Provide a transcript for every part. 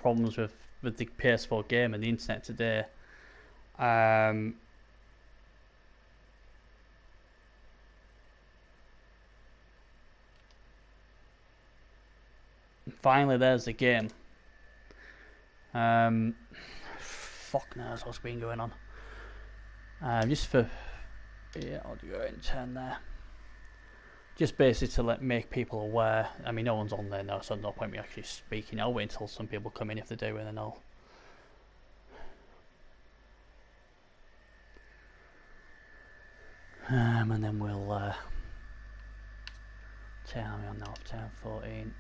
problems with the PS4 game and the internet today. Um, Finally, there's the game. Fuck knows what's been going on. Just for audio in turn there. Just basically to make people aware. I mean, no one's on there now, so no point me actually speaking. I'll wait until some people come in if they do, and then I'll. And then we'll turn me on now. 10:14.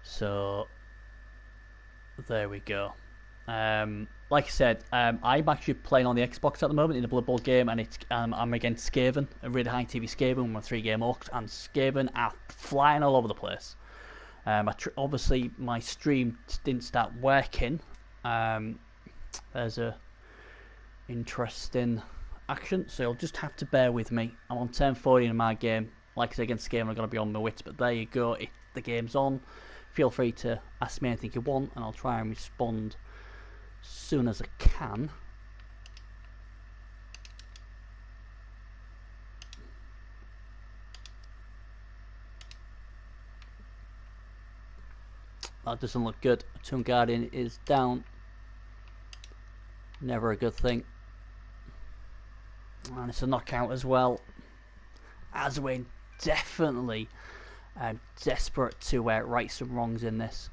So there we go. Like I said, I'm actually playing on the Xbox at the moment in a Blood Bowl game, and I'm against Skaven, a really high TV Skaven, with 3-game orcs, and Skaven are flying all over the place. Obviously, my stream didn't start working. There's a interesting action, so you'll just have to bear with me. I'm on 10:40 in my game. Like I said, against Skaven, I'm going to be on my wits, but there you go. The game's on. Feel free to ask me anything you want, and I'll try and respond as soon as I can. That doesn't look good. Tomb Guardian is down. Never a good thing. And it's a knockout as well. Arzowinner definitely desperate to right some wrongs in this.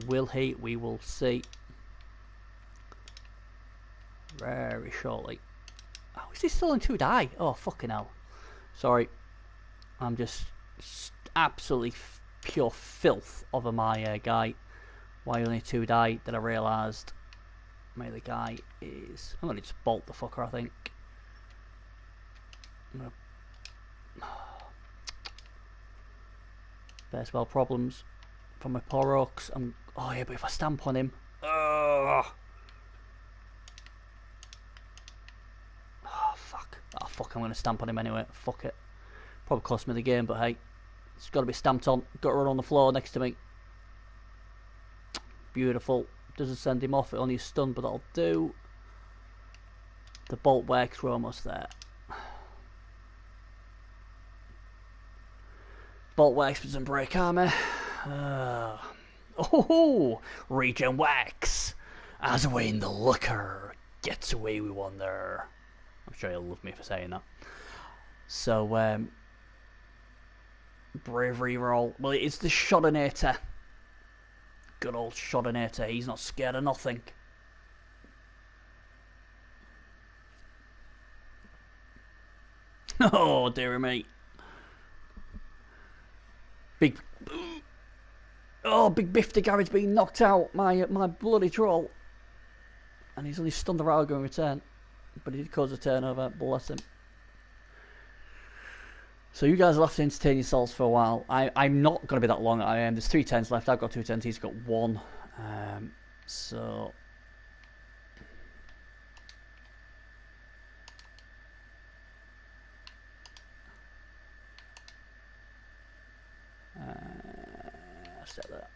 Will he? We will see very shortly. Oh, is he still in 2 die? Oh, fucking hell. Sorry. I'm just absolutely pure filth over my guy. Why only 2 die? Then I realised my other guy is... I'm going to just bolt the fucker, I think. Best well problems from my poor orcs. Oh yeah, but if I stamp on him... Oh, fuck. Oh, fuck, I'm going to stamp on him anyway. Fuck it. Probably cost me the game, but hey. It's got to be stamped on. Got to run on the floor next to me. Beautiful. Doesn't send him off. It only is stunned, but that'll do. The bolt works. We're almost there. Bolt works, but doesn't break armor. Oh, regen wax. Arzowinner the Looker gets away with one there. I'm sure he'll love me for saying that. So, bravery roll. Well, it's the Schodinator. Good old Schodinator. He's not scared of nothing. Oh, dear me. Big Biff the Garage being knocked out. My bloody troll. And he's only stunned the Railgun in return. But he did cause a turnover. Bless him. So you guys will have to entertain yourselves for a while. I'm not going to be that long. There's 3 10s left. I've got 2 10s. He's got 1. So... set that.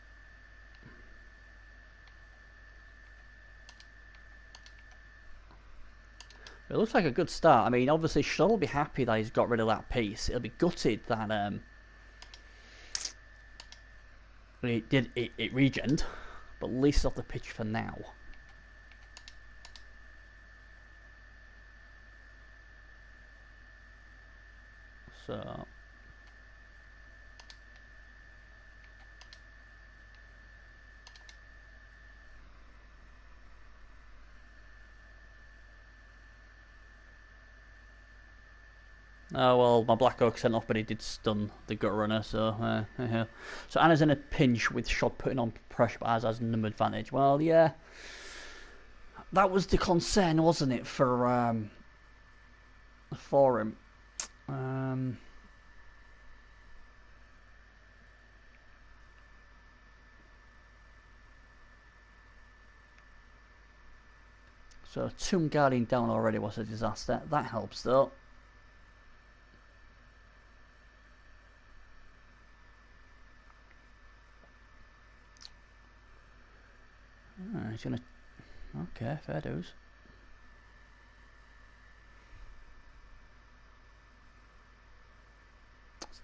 It looks like a good start. I mean, obviously, Sean will be happy that he's got rid of that piece. He'll be gutted that it regened, but at least off the pitch for now. So. Oh well, my Black Oak sent off, but he did stun the Gut Runner, so so Anna's in a pinch with Shot putting on pressure, but Az has number advantage. Well, yeah, that was the concern, wasn't it, for him? So Tomb Guardian down already was a disaster. That helps though. He's gonna. Okay, fair dues.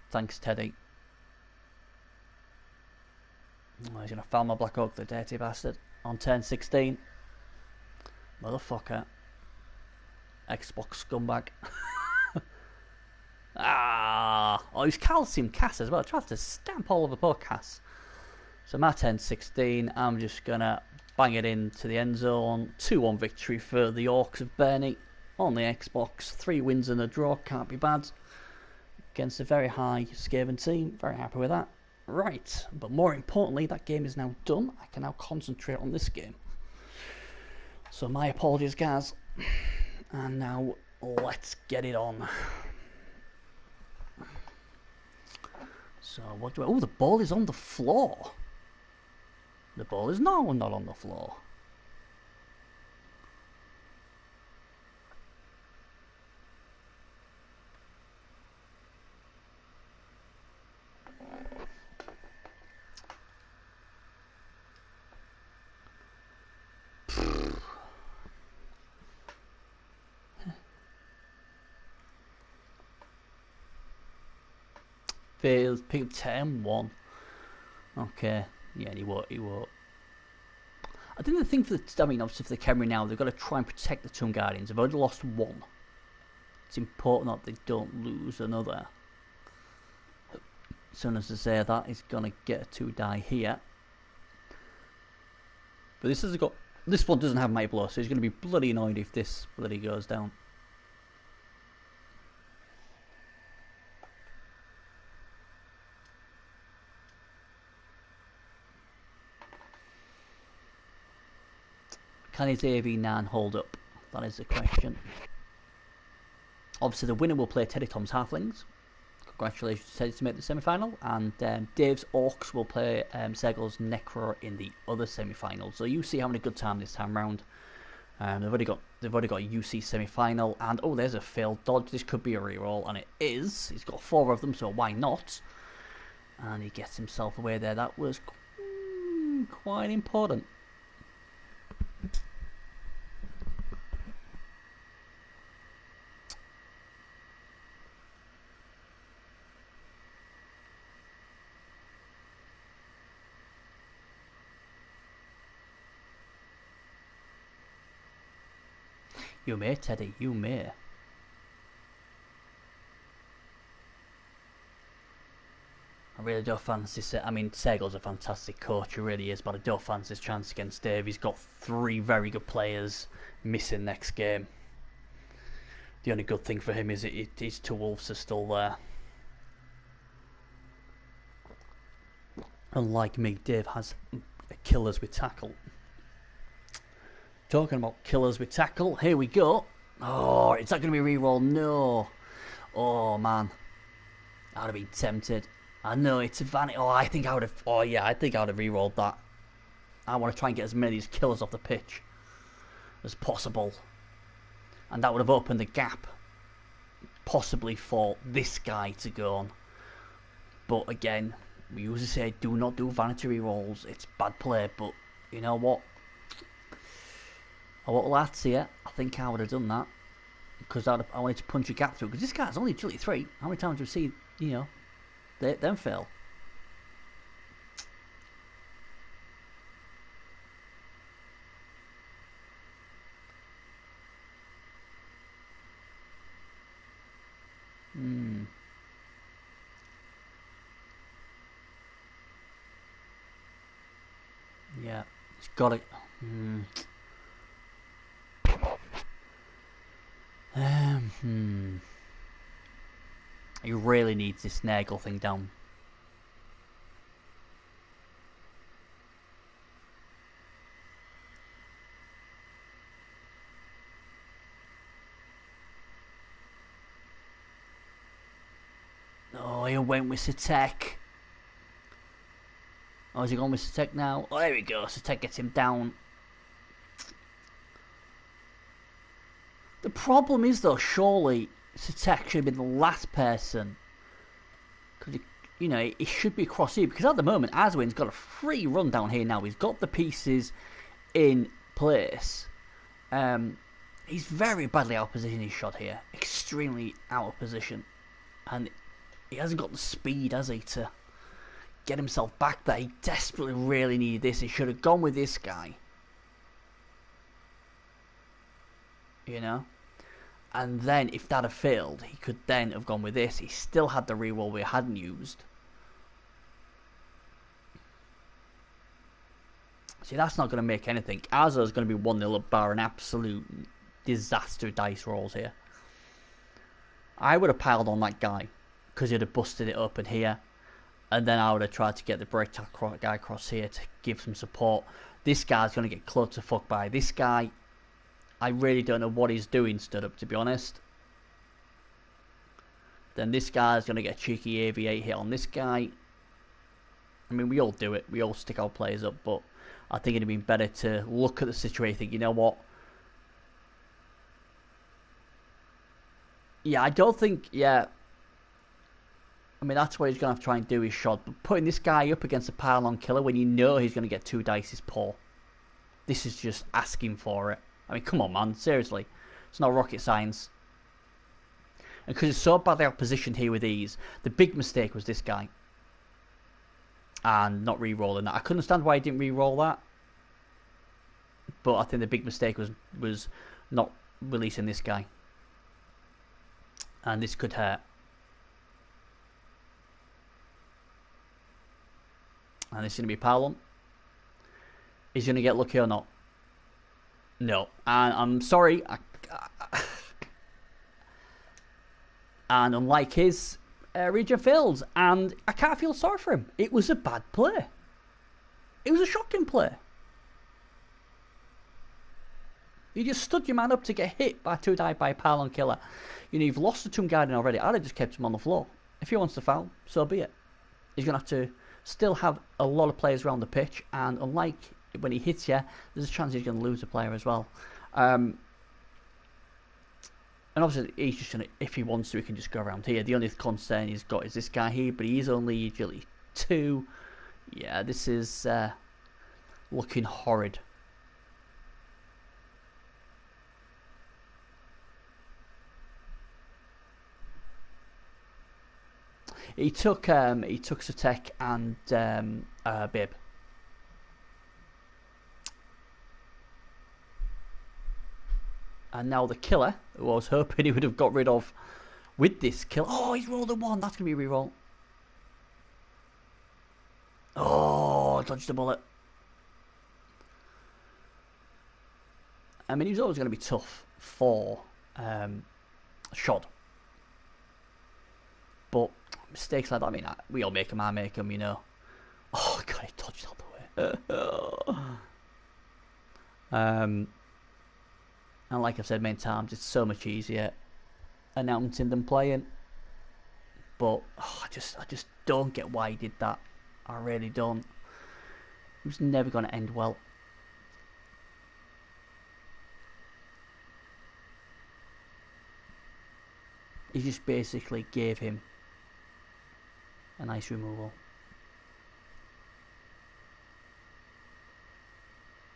Thanks, Teddy. Oh, he's gonna foul my Black Oak, the dirty bastard. On turn 16. Motherfucker. Xbox scumbag. Oh, he's calcium Cass as well. Tries to stamp all over poor Cass. So my turn 16. I'm just gonna bang it into the end zone. 2-1 victory for the Orcs of Burnley on the Xbox. 3 wins and a draw. Can't be bad. Against a very high Skaven team. Very happy with that. Right, but more importantly, that game is now done. I can now concentrate on this game. So my apologies, guys. And now let's get it on. So what do I... Oh, the ball is on the floor. The ball is not on the floor. Fails, pick up 10-1. Okay, yeah, he won't. I think the thing for the... I mean, obviously for the Khemri now, they've got to try and protect the Tomb Guardians. They've already lost one. It's important that they don't lose another. As soon as I say that, he's going to get a 2-die here. But this one doesn't have Might Blow, so he's going to be bloody annoyed if this bloody goes down. Can his AV9 hold up? That is the question. Obviously, the winner will play Teddy Tom's Halflings. Congratulations to Teddy to make the semi-final. And Dave's Orcs will play Sergal's Necro in the other semi-final. So you see having a good time this time round. They've already got a UC semi-final. And oh, there's a failed dodge. This could be a reroll, and it is. He's got 4 of them, so why not? And he gets himself away there. That was quite important. You may, Teddy, you may. I really don't fancy... I mean, Sergal's a fantastic coach, he really is, but I don't fancy his chance against Dave. He's got 3 very good players missing next game. The only good thing for him is his 2 Wolves are still there. Unlike me, Dave has killers with tackle. Talking about killers with tackle, here we go. Oh, is that going to be a reroll? No. Oh, man. I would have been tempted. I know, it's advantage. Oh, I think I would have... Oh, yeah, I think I would have rerolled that. I want to try and get as many of these killers off the pitch as possible. And that would have opened the gap, possibly for this guy to go on. But again, we usually say, do not do vanity rerolls. It's bad play, but you know what? I won't lie to you, I think I would have done that. Because I wanted to punch a gap through. Because this guy's only agility 3. How many times have we seen, you know, them fail? Yeah, it's got it. He really needs this Nagel thing down. Oh, he went with Satek. Oh, is he going with Satek now? Oh, there we go. Satek gets him down. The problem is, though, surely Satek should have been the last person. Because, you know, it should be across here. Because at the moment, Arzowinner's got a free run down here now. He's got the pieces in place. He's very badly out of position, his shot here. Extremely out of position. And he hasn't got the speed, has he, to get himself back there. He desperately really needed this. He should have gone with this guy. You know? And then, if that had failed, he could then have gone with this. He still had the reroll we hadn't used. See, that's not going to make anything. Arzo's going to be 1-0 up bar an absolute disaster dice rolls here. I would have piled on that guy because he'd have busted it up in here. And then I would have tried to get the break guy across here to give some support. This guy's going to get clubbed to fuck by. This guy, I really don't know what he's doing stood up, to be honest. Then this guy's going to get a cheeky AV8 hit on this guy. I mean, we all do it. We all stick our players up. But I think it'd have been better to look at the situation and think, you know what? Yeah, I don't think, yeah. I mean, that's what he's going to have to try and do his shot. But putting this guy up against a pile-on killer when you know he's going to get 2 dice is poor. This is just asking for it. I mean, come on, man. Seriously. It's not rocket science. And because it's so badly out positioned here with these, the big mistake was this guy. And not re-rolling that. I couldn't understand why he didn't re-roll that. But I think the big mistake was not releasing this guy. And this could hurt. And this is going to be Paolon. Is he going to get lucky or not? No. And I'm sorry. And unlike his, Region fails. And I can't feel sorry for him. It was a bad play. It was a shocking play. You just stood your man up to get hit by 2 die by a Paolon killer. You know, you've lost the Tomb Guardian already. I'd have just kept him on the floor. If he wants to foul, so be it. He's going to have to still have a lot of players around the pitch, and unlike when he hits you, there's a chance he's going to lose a player as well. And obviously, he's just going to, if he wants to, he can just go around here. The only concern he's got is this guy here, but he is only agility 2. Yeah, this is looking horrid. He took Satek and Bib. And now the killer, who I was hoping he would have got rid of with this kill. Oh, he's rolled a 1. That's going to be a reroll. Oh, dodged the bullet. I mean, he was always going to be tough for Schod. But mistakes like that, I mean, we all make them, I make them, you know. Oh, God, he dodged all the way. And like I've said many times, it's so much easier announcing than playing. But I just don't get why he did that. I really don't. It was never going to end well. He just basically gave him a nice removal.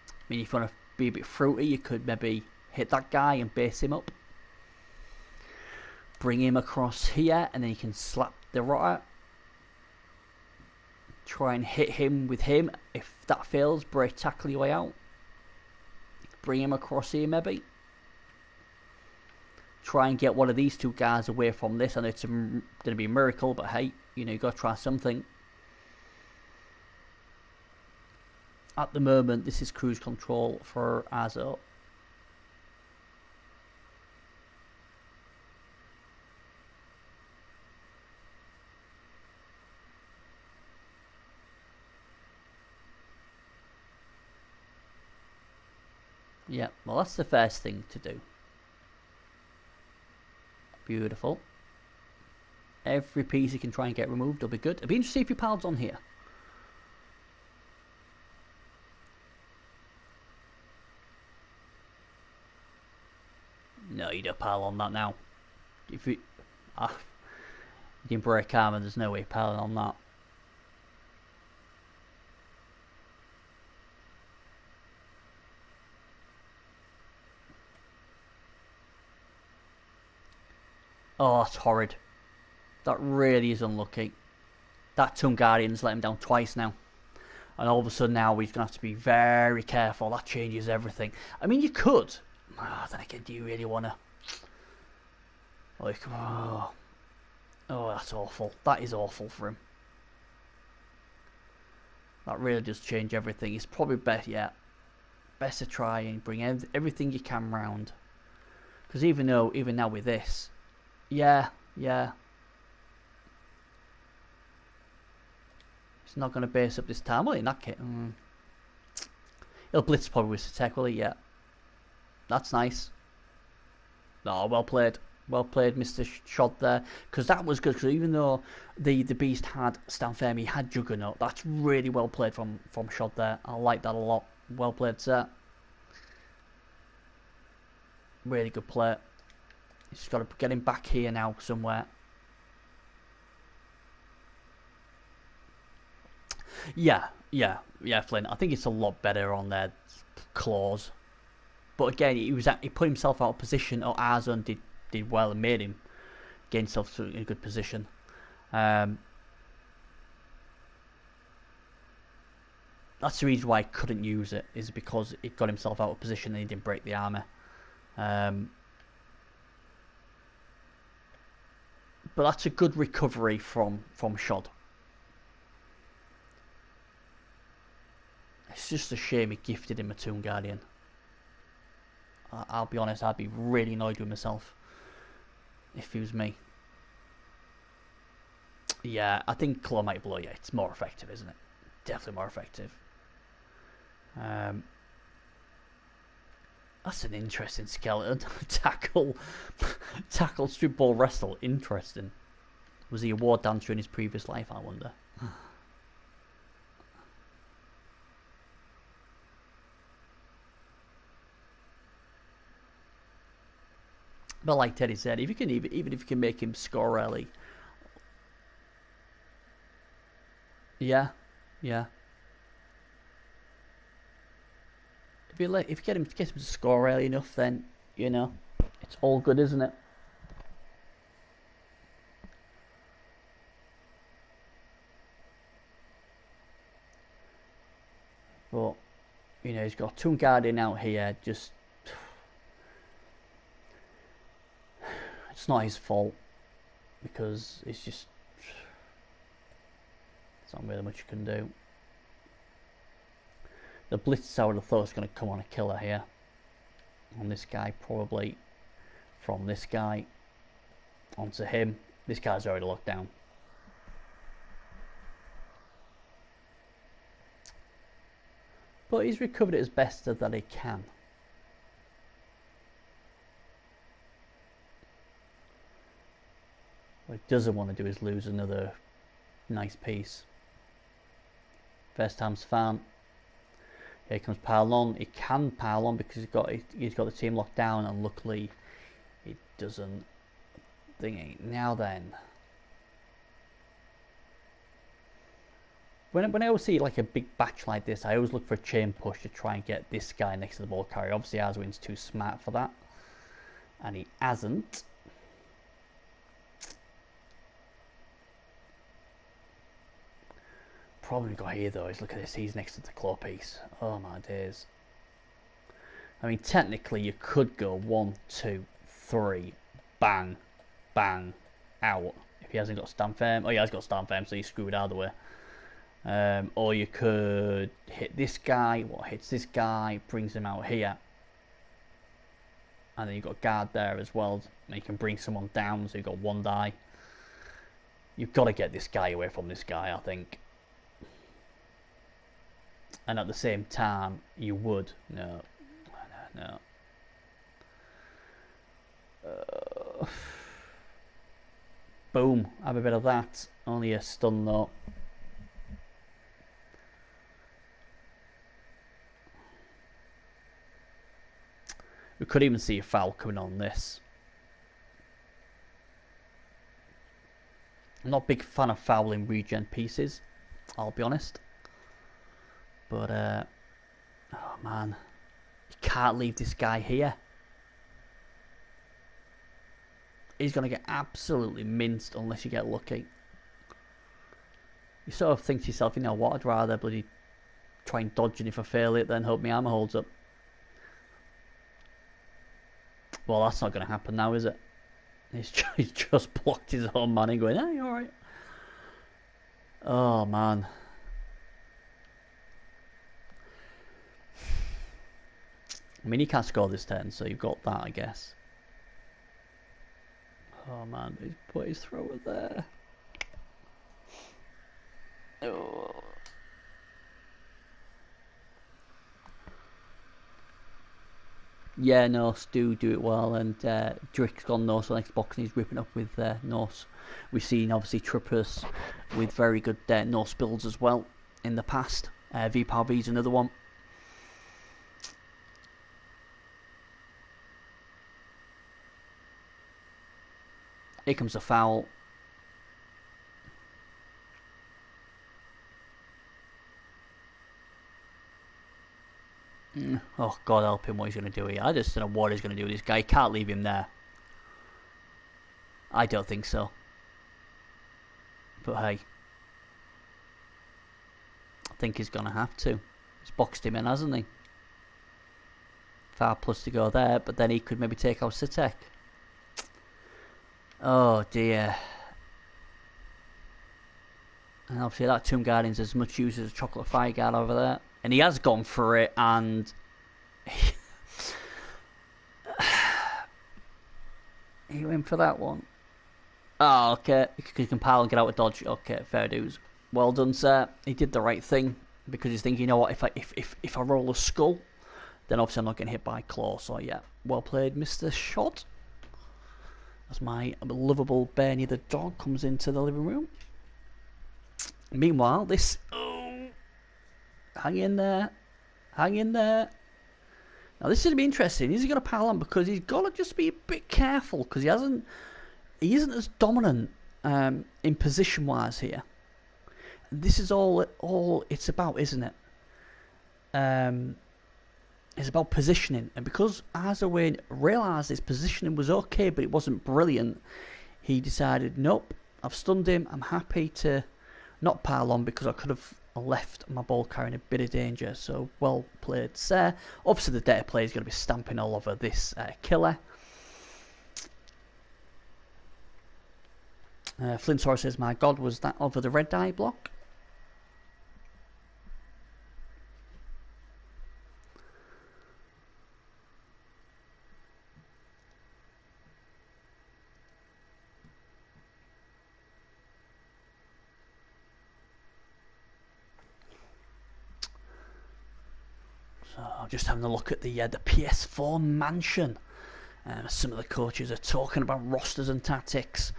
I mean, if you want to be a bit fruity, you could maybe hit that guy and base him up. Bring him across here, and then you can slap the rotter. Try and hit him with him. If that fails, break tackle your way out. Bring him across here, maybe. Try and get one of these 2 guys away from this. I know it's going to be a miracle, but hey, you know, you got to try something. At the moment, this is cruise control for Arzo. Yeah, well, that's the first thing to do. Beautiful. Every piece you can try and get removed will be good. It'll be interesting if your pal's on here. No, you don't pal on that now. If you, you didn't break armor, there's no way piling on that. Oh, that's horrid. That really is unlucky. That Tomb Guardian's let him down twice now. And all of a sudden now he's going to have to be very careful. That changes everything. I mean, you could. Oh, then again, do you really want to? Like, oh, that's awful. That is awful for him. That really does change everything. It's probably best, yeah, best to try and bring everything you can round. Because even now with this, yeah, it's not going to base up this time. Well, in that case, he'll blitz probably with Tech, will he? Yeah, that's nice. Oh, well played. Well played, Mr. Shod there. Because that was good. Because even though the Beast had Stanfirm, he had Juggernaut. That's really well played from Shod there. I like that a lot. Well played, sir. Really good play. He's got to get him back here now somewhere. Yeah, Flynn. I think it's a lot better on their claws. But again, he put himself out of position, or Arzon did well and made him get himself in a good position. That's the reason why he couldn't use it, is because he got himself out of position and he didn't break the armor. But that's a good recovery from Shod. It's just a shame he gifted him a Tomb Guardian. I'll be honest, I'd be really annoyed with myself if it was me. Yeah, I think Claw Mighty Blow, yeah, it's more effective, isn't it? Definitely more effective. That's an interesting skeleton. tackle strip ball wrestle. Interesting. Was he a war dancer in his previous life, I wonder? But like Teddy said, if you can even if you can make him score early, yeah. If you get him to score early enough, then it's all good, isn't it? But he's got Tomb Guardian out here. Just it's not his fault, because it's just there's not really much you can do. The blitz, I would have thought, is going to come on a killer here on this guy, probably from this guy onto him. This guy's already locked down. But he's recovered it as best that he can. What he doesn't want to do is lose another nice piece. First time's farm. Here comes Parlon. He can Parlon because he's got the team locked down, and luckily it doesn't thingy. Now then, when I always see like a big batch like this, I always look for a chain push to try and get this guy next to the ball carrier. Obviously, Arzowinner's too smart for that, and he hasn't. Problem we got here though is, look at this, he's next to the claw piece. Oh my days. I mean, technically you could go 1, 2, 3, bang, bang, out, if he hasn't got Stanfirm. Oh, he has got Stanfirm, so he's screwed out of the way. Or you could hit this guy. What hits this guy brings him out here, and then you've got guard there as well, and you can bring someone down, so you've got one die. You've got to get this guy away from this guy, I think. And at the same time, you would. No, no. Boom. Have a bit of that. Only a stun though. We could even see a foul coming on this. I'm not a big fan of fouling regen pieces, I'll be honest. But, oh man. You can't leave this guy here. He's going to get absolutely minced unless you get lucky. You sort of think to yourself, you know what, I'd rather bloody try and dodge it if I fail it than hope my armor holds up. Well, that's not going to happen now, is it? He's just blocked his own man and going, hey, you alright? Oh, man. I mean, he can't score this turn, so you've got that, I guess. Oh, man, he's put his thrower there. Oh. Yeah, Norse do it well, and Drick's gone Norse on Xbox and he's ripping up with Norse. We've seen, obviously, Trippers with very good Norse builds as well in the past. V-Power V's another one. Here comes a foul. Oh, God help him what he's going to do here. I just don't know what he's going to do with this guy. He can't leave him there. I don't think so. But hey. I think he's going to have to. He's boxed him in, hasn't he? Far plus to go there, but then he could maybe take out Sitek. Oh dear. And obviously that Tomb Guardian's as much use as a Chocolate Fire Guard over there. And he has gone for it, and he went for that one. Oh, okay. He can pile and get out of dodge. Okay, fair dues. Well done, sir. He did the right thing because he's thinking, you know what? If I roll a skull, then obviously I'm not getting hit by claw. So yeah, well played, Mr. Shot. As my lovable Bernie the dog comes into the living room. Meanwhile, this. Hang in there. Hang in there. Now this is going to be interesting. Is he going to pile on? Because he's got to just be a bit careful because he isn't as dominant in position wise here. This is all it's about, isn't it? It's about positioning, and because Arzowinner realised his positioning was okay but it wasn't brilliant, he decided, nope, I've stunned him, I'm happy to not pile on because I could have left my ball carrying a bit of danger. So well played, sir. Obviously the data player is going to be stamping all over this killer. Flintor says, my God, was that over the red die block? Just having a look at the PS4 mansion. Some of the coaches are talking about rosters and tactics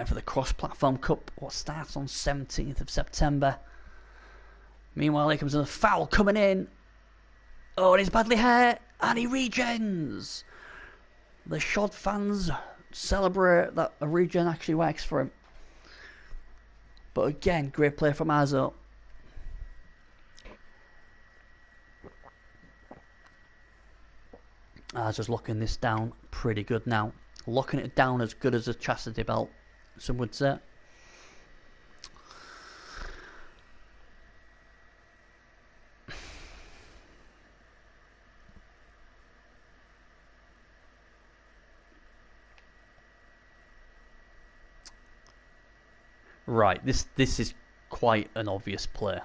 for the cross-platform cup, what starts on 17th of September. Meanwhile, here comes a foul coming in. Oh, and he's badly hurt, and he regens. The Shod fans celebrate that a regen actually works for him. But again, great play from Arzo. Just locking this down pretty good now. Locking it down as good as a chastity belt, some would say. Right, this is quite an obvious play.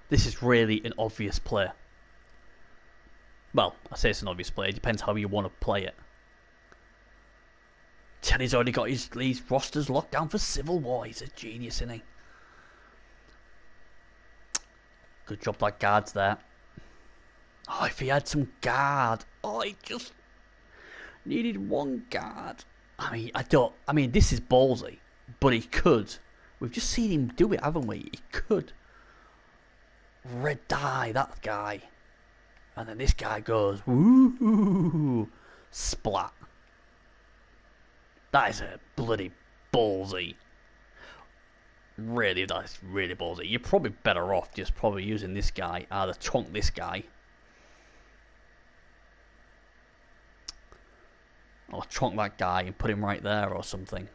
This is really an obvious play. Well, I say it's an obvious play. It depends how you want to play it. Teddy's already got his rosters locked down for Civil War. He's a genius, isn't he? Good job that guard's there. Oh, if he had some guard. Oh, he just needed one guard. I mean, this is ballsy, but he could. We've just seen him do it, haven't we? He could red dye that guy, and then this guy goes woo, splat. That is a bloody ballsy. Really, that's really ballsy. You're probably better off just probably using this guy, either trunk this guy, or trunk that guy and put him right there or something.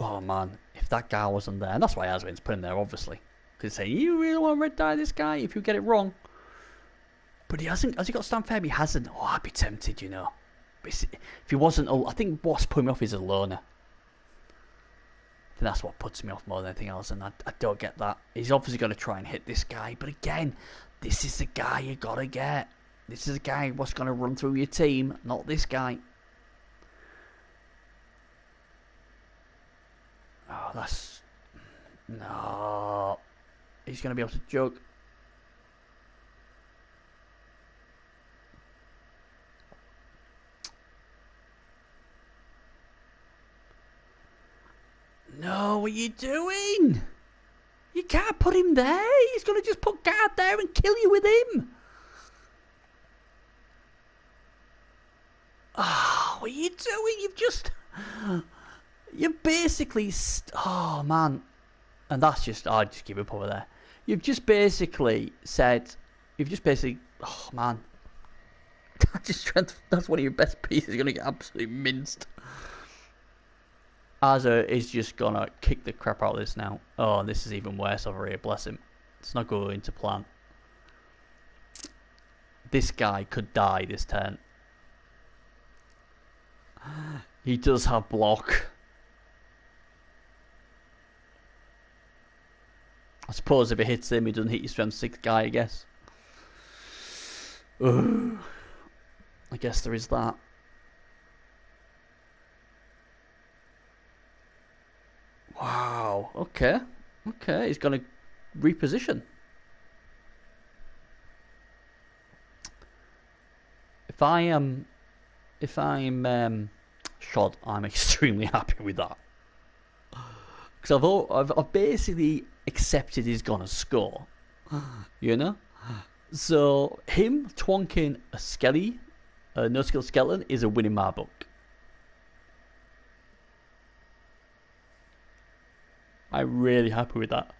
Oh man, if that guy wasn't there, and that's why Arzowinner's put him there, obviously. Because he's saying, you really want to red dye this guy if you get it wrong? But he hasn't. Has he got stand firm? He hasn't. Oh, I'd be tempted, you know. But if he wasn't, I think what's putting me off is a loner. That's what puts me off more than anything else, and I don't get that. He's obviously going to try and hit this guy, but again, this is the guy you got to get. This is the guy what's going to run through your team, not this guy. Oh, that's... No. He's going to be able to jug. No, what are you doing? You can't put him there. He's going to just put guard there and kill you with him. Oh, what are you doing? You've just... You basically... Oh, man. And that's just... Oh, I'd just give up over there. You've just basically said... You've just basically... Oh, man. That's one of your best pieces. You're going to get absolutely minced. Arzo is just going to kick the crap out of this now. Oh, this is even worse over here. Bless him. It's not going to plan. This guy could die this turn. He does have block. I suppose if it hits him, he doesn't hit your strength 6 guy, I guess. Ugh. I guess there is that. Wow. Okay. Okay. He's going to reposition. If I'm Shod, I'm extremely happy with that. Because I've basically accepted he's gonna score. You know. So him twonking a skelly, a no skill skeleton, is a win in my book. I'm really happy with that.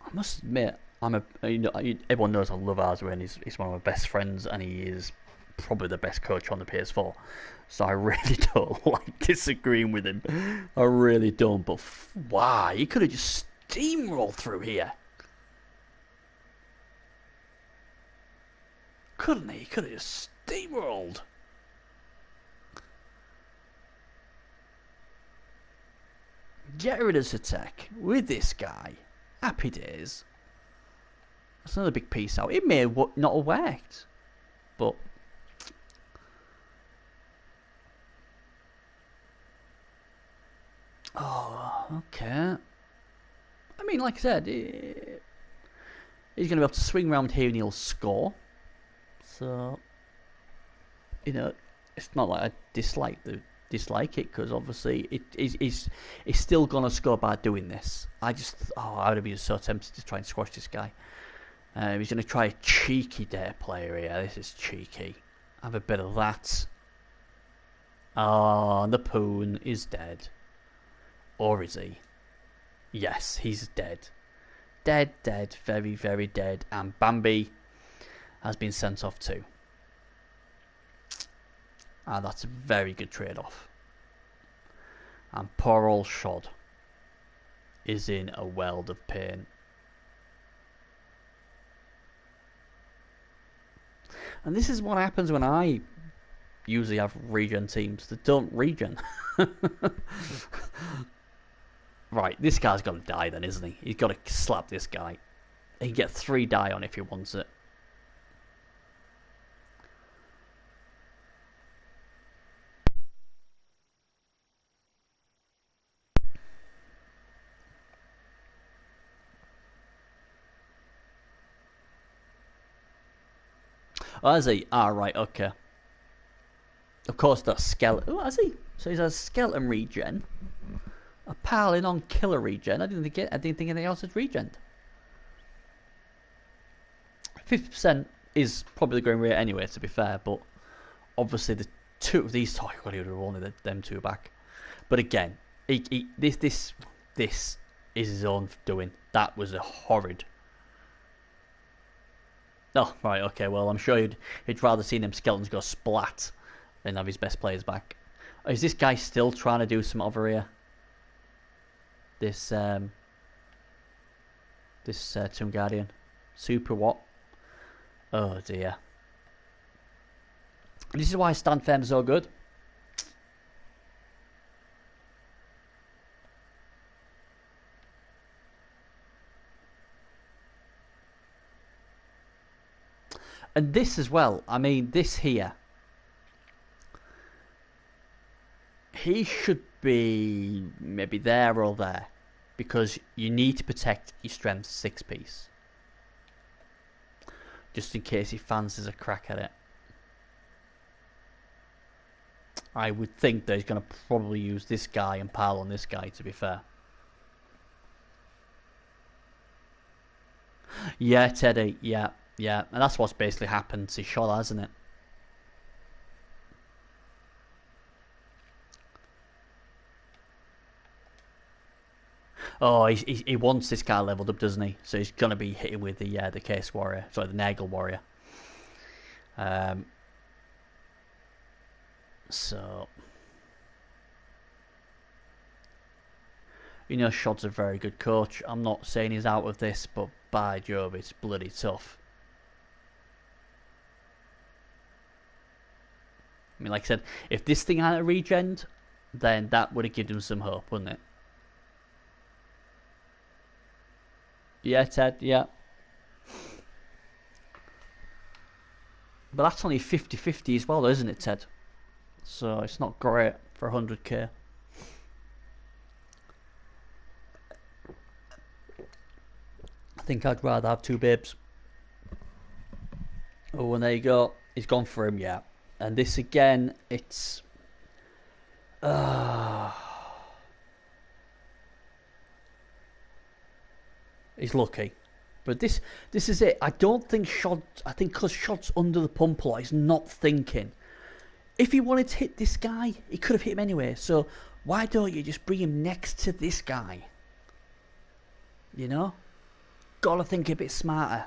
I must admit, everyone knows I love Arzowinner. He's one of my best friends, and he is probably the best coach on the PS4. So I really don't like disagreeing with him. I really don't. But wow, he could have just steamrolled through here. Couldn't he? He could have just steamrolled. Get rid of this attack with this guy. Happy days. That's another big piece out. It may not have worked, but oh, okay. I mean, like I said, he's going to be able to swing around here and he'll score. So, you know, it's not like I dislike it, because obviously he's still gonna score by doing this. I would have been so tempted to try and squash this guy. He's gonna try a cheeky dare player here. This is cheeky. Have a bit of that. Oh, the Poon is dead. Or is he? Yes, he's dead. Dead, very, very dead. And Bambi has been sent off too. And that's a very good trade-off. And poor old Shod is in a world of pain. And this is what happens when I usually have regen teams that don't regen. Right, this guy's got to die then, isn't he? He's got to slap this guy. He can get 3 die on if he wants it. Oh, has he? Ah, right, okay. Of course, that's skeleton. Oh, has he? So he's a skeleton regen. A piling on killer regen. I didn't think anything else had regen. 50% is probably the going rate anyway, to be fair, but obviously the two of these talk would have only them two back. But again, this is his own doing. That was a horrid. Oh, right, okay, well, I'm sure he'd rather see them skeletons go splat than have his best players back. Is this guy still trying to do some over here? This Tomb Guardian. Super what? Oh dear. This is why Stand Firm's so good. And this as well, I mean, this here. He should be maybe there or there. Because you need to protect your strength 6 piece. Just in case he fancies a crack at it. I would think that he's going to probably use this guy and pile on this guy, to be fair. Yeah, Teddy, yeah. And that's what's basically happened to Shot, hasn't it? Oh, he wants this guy leveled up, doesn't he? So he's going to be hitting with the Case Warrior. Sorry, the Nagel Warrior. So... You know, Shod's a very good coach. I'm not saying he's out of this, but by Jove, it's bloody tough. I mean, like I said, if this thing had a regen, then that would have given him some hope, wouldn't it? Yeah, Ted, yeah. But that's only 50-50 as well, isn't it, Ted? So it's not great for 100k. I think I'd rather have 2 babes. Oh, and there you go. He's gone for him, yeah. And this again, it's... He's lucky. But this is it. I don't think Shot... I think because Shot's under the pump a lot, he's not thinking. If he wanted to hit this guy, he could have hit him anyway. So why don't you just bring him next to this guy? You know? Gotta think a bit smarter.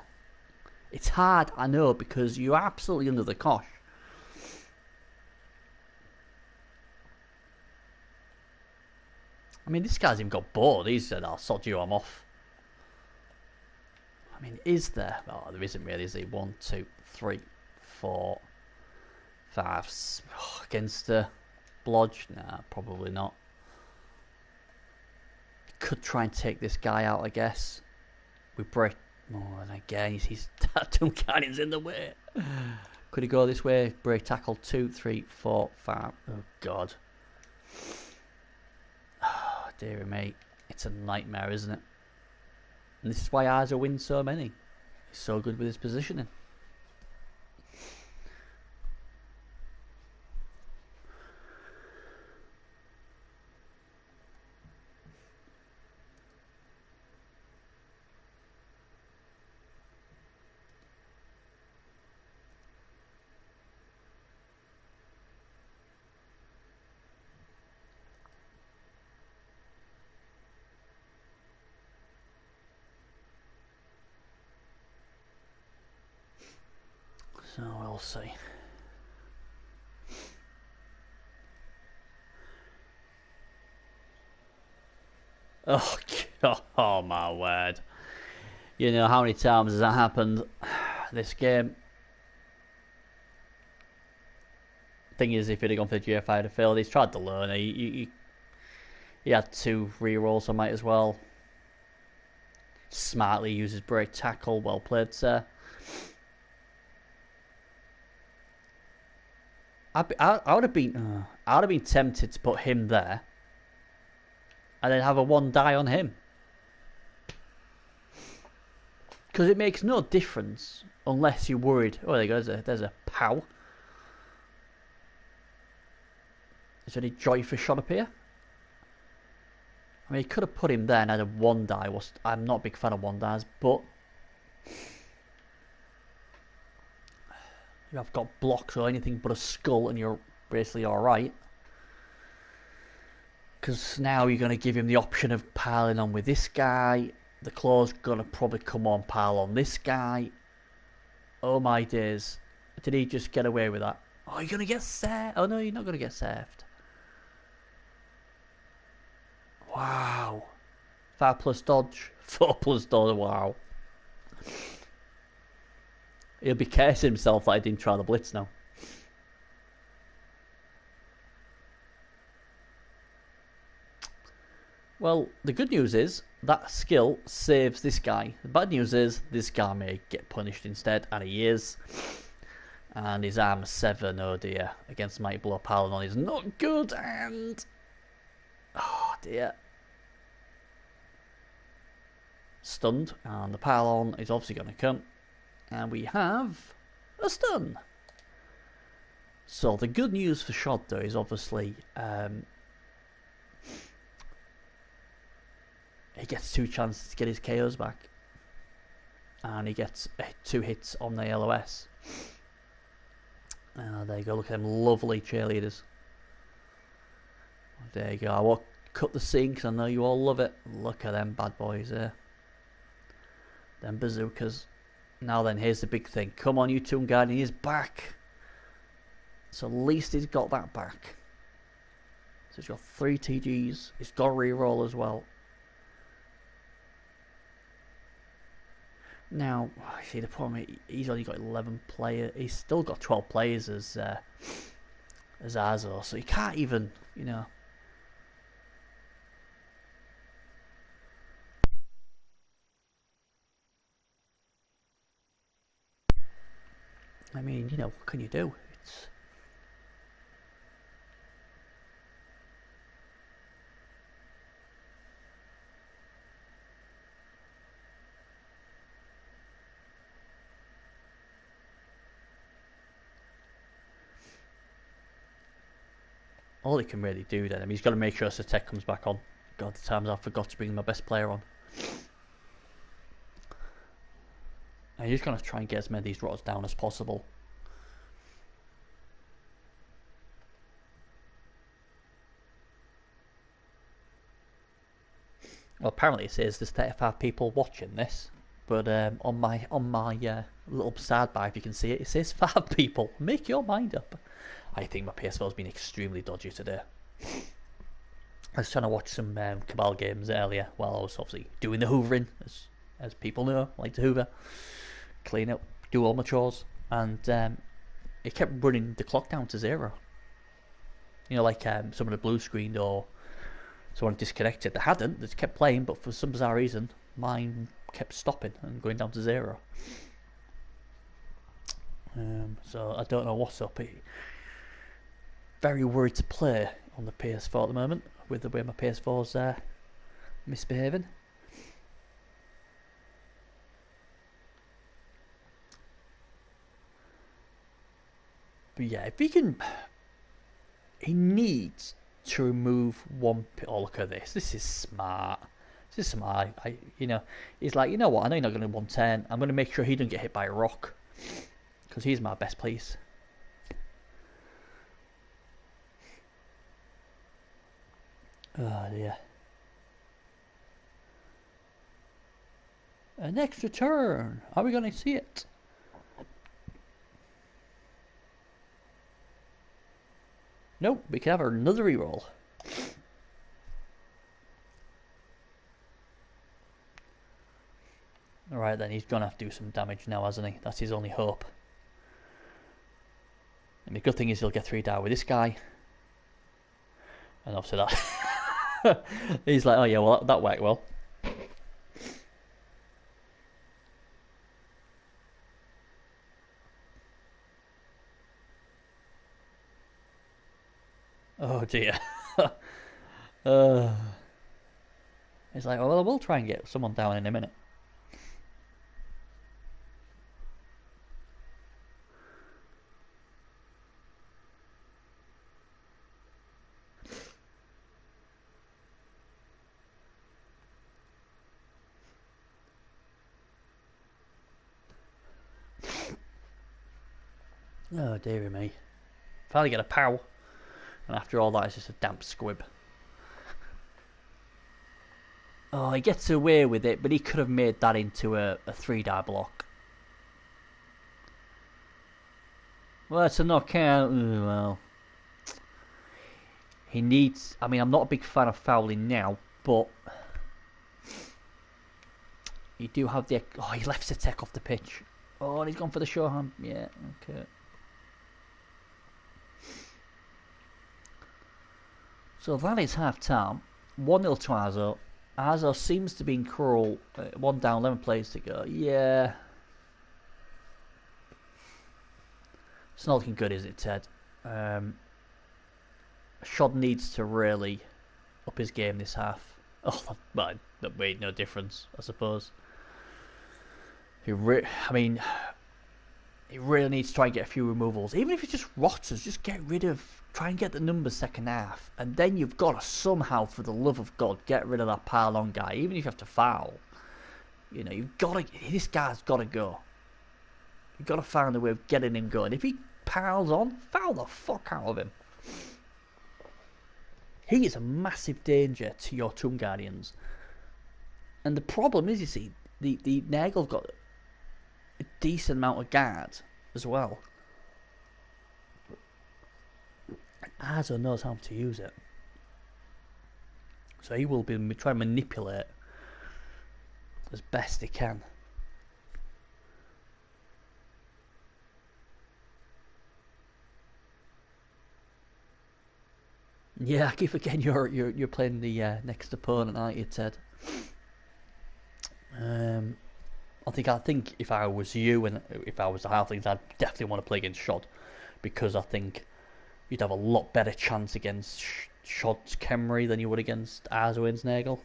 It's hard, I know, because you're absolutely under the cosh. I mean, this guy's even got bored. He said, I'll sod you, I'm off. I mean, is there? Oh, there isn't really, is there? 1, 2, 3, 4, 5. Oh, against the Blodge? Nah, probably not. Could try and take this guy out, I guess. With break. Oh, and again, he's Tomb Guardian's in the way. Could he go this way? Break tackle 2, 3, 4, 5. Oh, God. Oh, dear me. It's a nightmare, isn't it? And this is why Arzo wins so many. He's so good with his positioning. So we'll see. Oh, God, oh my word. You know, how many times has that happened this game? Thing is, if he'd have gone for the GFI, he'd have failed. He's tried to learn. He had 2 rerolls, so might as well. Smartly uses break tackle. Well played, sir. I would have been tempted to put him there and then have a 1 die on him. Because it makes no difference unless you're worried. Oh, there you go. There's a pow. Is there any joy for shot up here? I mean, he could have put him there and had a one die. I'm not a big fan of one dies, but you have got blocks or anything but a skull, and you're basically all right. Because now you're going to give him the option of piling on with this guy. The claw's going to probably come on, pile on this guy. Oh my days. Did he just get away with that? Oh, you're going to get saved. Oh no, you're not going to get saved. Wow. 5 plus dodge. 4 plus dodge. Wow. He'll be cursing himself that I didn't try the blitz now. Well, the good news is that skill saves this guy. The bad news is this guy may get punished instead, and he is. And his armor 7, oh dear, against Mighty Blow Paladon is not good, and oh dear. Stunned, and the Paladon is obviously going to come, and we have a stun. So the good news for Shod though is obviously he gets 2 chances to get his KOs back, and he gets 2 hits on the LOS. There you go, look at them lovely cheerleaders. There you go, I won't cut the scene because I know you all love it. Look at them bad boys there. Them bazookas. Now then, here's the big thing. Come on, you Tomb Guardian, he's back. So at least he's got that back. So he's got 3 TGs. He's got reroll as well. Now, see the problem, he's only got 11 players. He's still got 12 players as Arzo, so he can't even, you know. I mean, you know, what can you do? It's all he can really do then. I mean, he's got to make sure Satek comes back on. God, the times I forgot to bring my best player on. And he's going to try and get as many of these rods down as possible. Well, apparently it says there's 35 people watching this, but on my little sidebar, if you can see it, it says 5 people. Make your mind up. I think my PS4 has been extremely dodgy today. I was trying to watch some Cabal games earlier while I was obviously doing the hoovering, as people know, I like to hoover, clean up, do all my chores, and it kept running the clock down to 0. You know, like someone had blue screened or someone disconnected. They hadn't, they just kept playing, but for some bizarre reason, mine kept stopping and going down to 0. So I don't know what's up. Very worried to play on the PS4 at the moment with the way my PS4's misbehaving. But yeah, if he can, he needs to remove one. Oh, look at this! This is smart. This is smart. You know, he's like, you know what? I know you're not going to 110. I'm going to make sure he doesn't get hit by a rock because he's my best piece. Oh dear. An extra turn. Are we going to see it? Nope, we can have another reroll. Alright then, he's going to have to do some damage now, hasn't he? That's his only hope. And the good thing is he'll get 3 down with this guy. And obviously that... He's like, oh yeah, well that worked well. Oh dear. He's like, oh, well, I will try and get someone down in a minute. Oh, dearie me. Finally get a pow. And after all that, it's just a damp squib. Oh, he gets away with it, but he could have made that into a 3-die block. Well, it's a knockout. Well, he needs... I mean, I'm not a big fan of fouling now, but... You do have the... Oh, he left the tech off the pitch. Oh, and he's gone for the show hand. Yeah, okay. So that is half time. 1-0 to Arzo. Arzo seems to be in crawl. 1 down, 11 plays to go. Yeah. It's not looking good, is it, Ted? Shod needs to really up his game this half. Oh, well, that made no difference, I suppose. He really needs to try and get a few removals. Even if it's just rotters, just get rid of... Try and get the numbers second half. And then you've got to somehow, for the love of God, get rid of that pile-on guy. Even if you have to foul. You know, you've got to... This guy's got to go. You've got to find a way of getting him going. If he piles on, foul the fuck out of him. He is a massive danger to your Tomb Guardians. And the problem is, you see, the Nagel's got a decent amount of guard as well. Arzo knows how to use it. So he will be trying to manipulate as best he can. Yeah, I keep forgetting you're playing the next opponent, aren't you, Ted? I think if I was you and if I was the Halflings, I'd definitely want to play against Shod, because I think you'd have a lot better chance against Shod's Khemri than you would against Arzowinner's Nagel.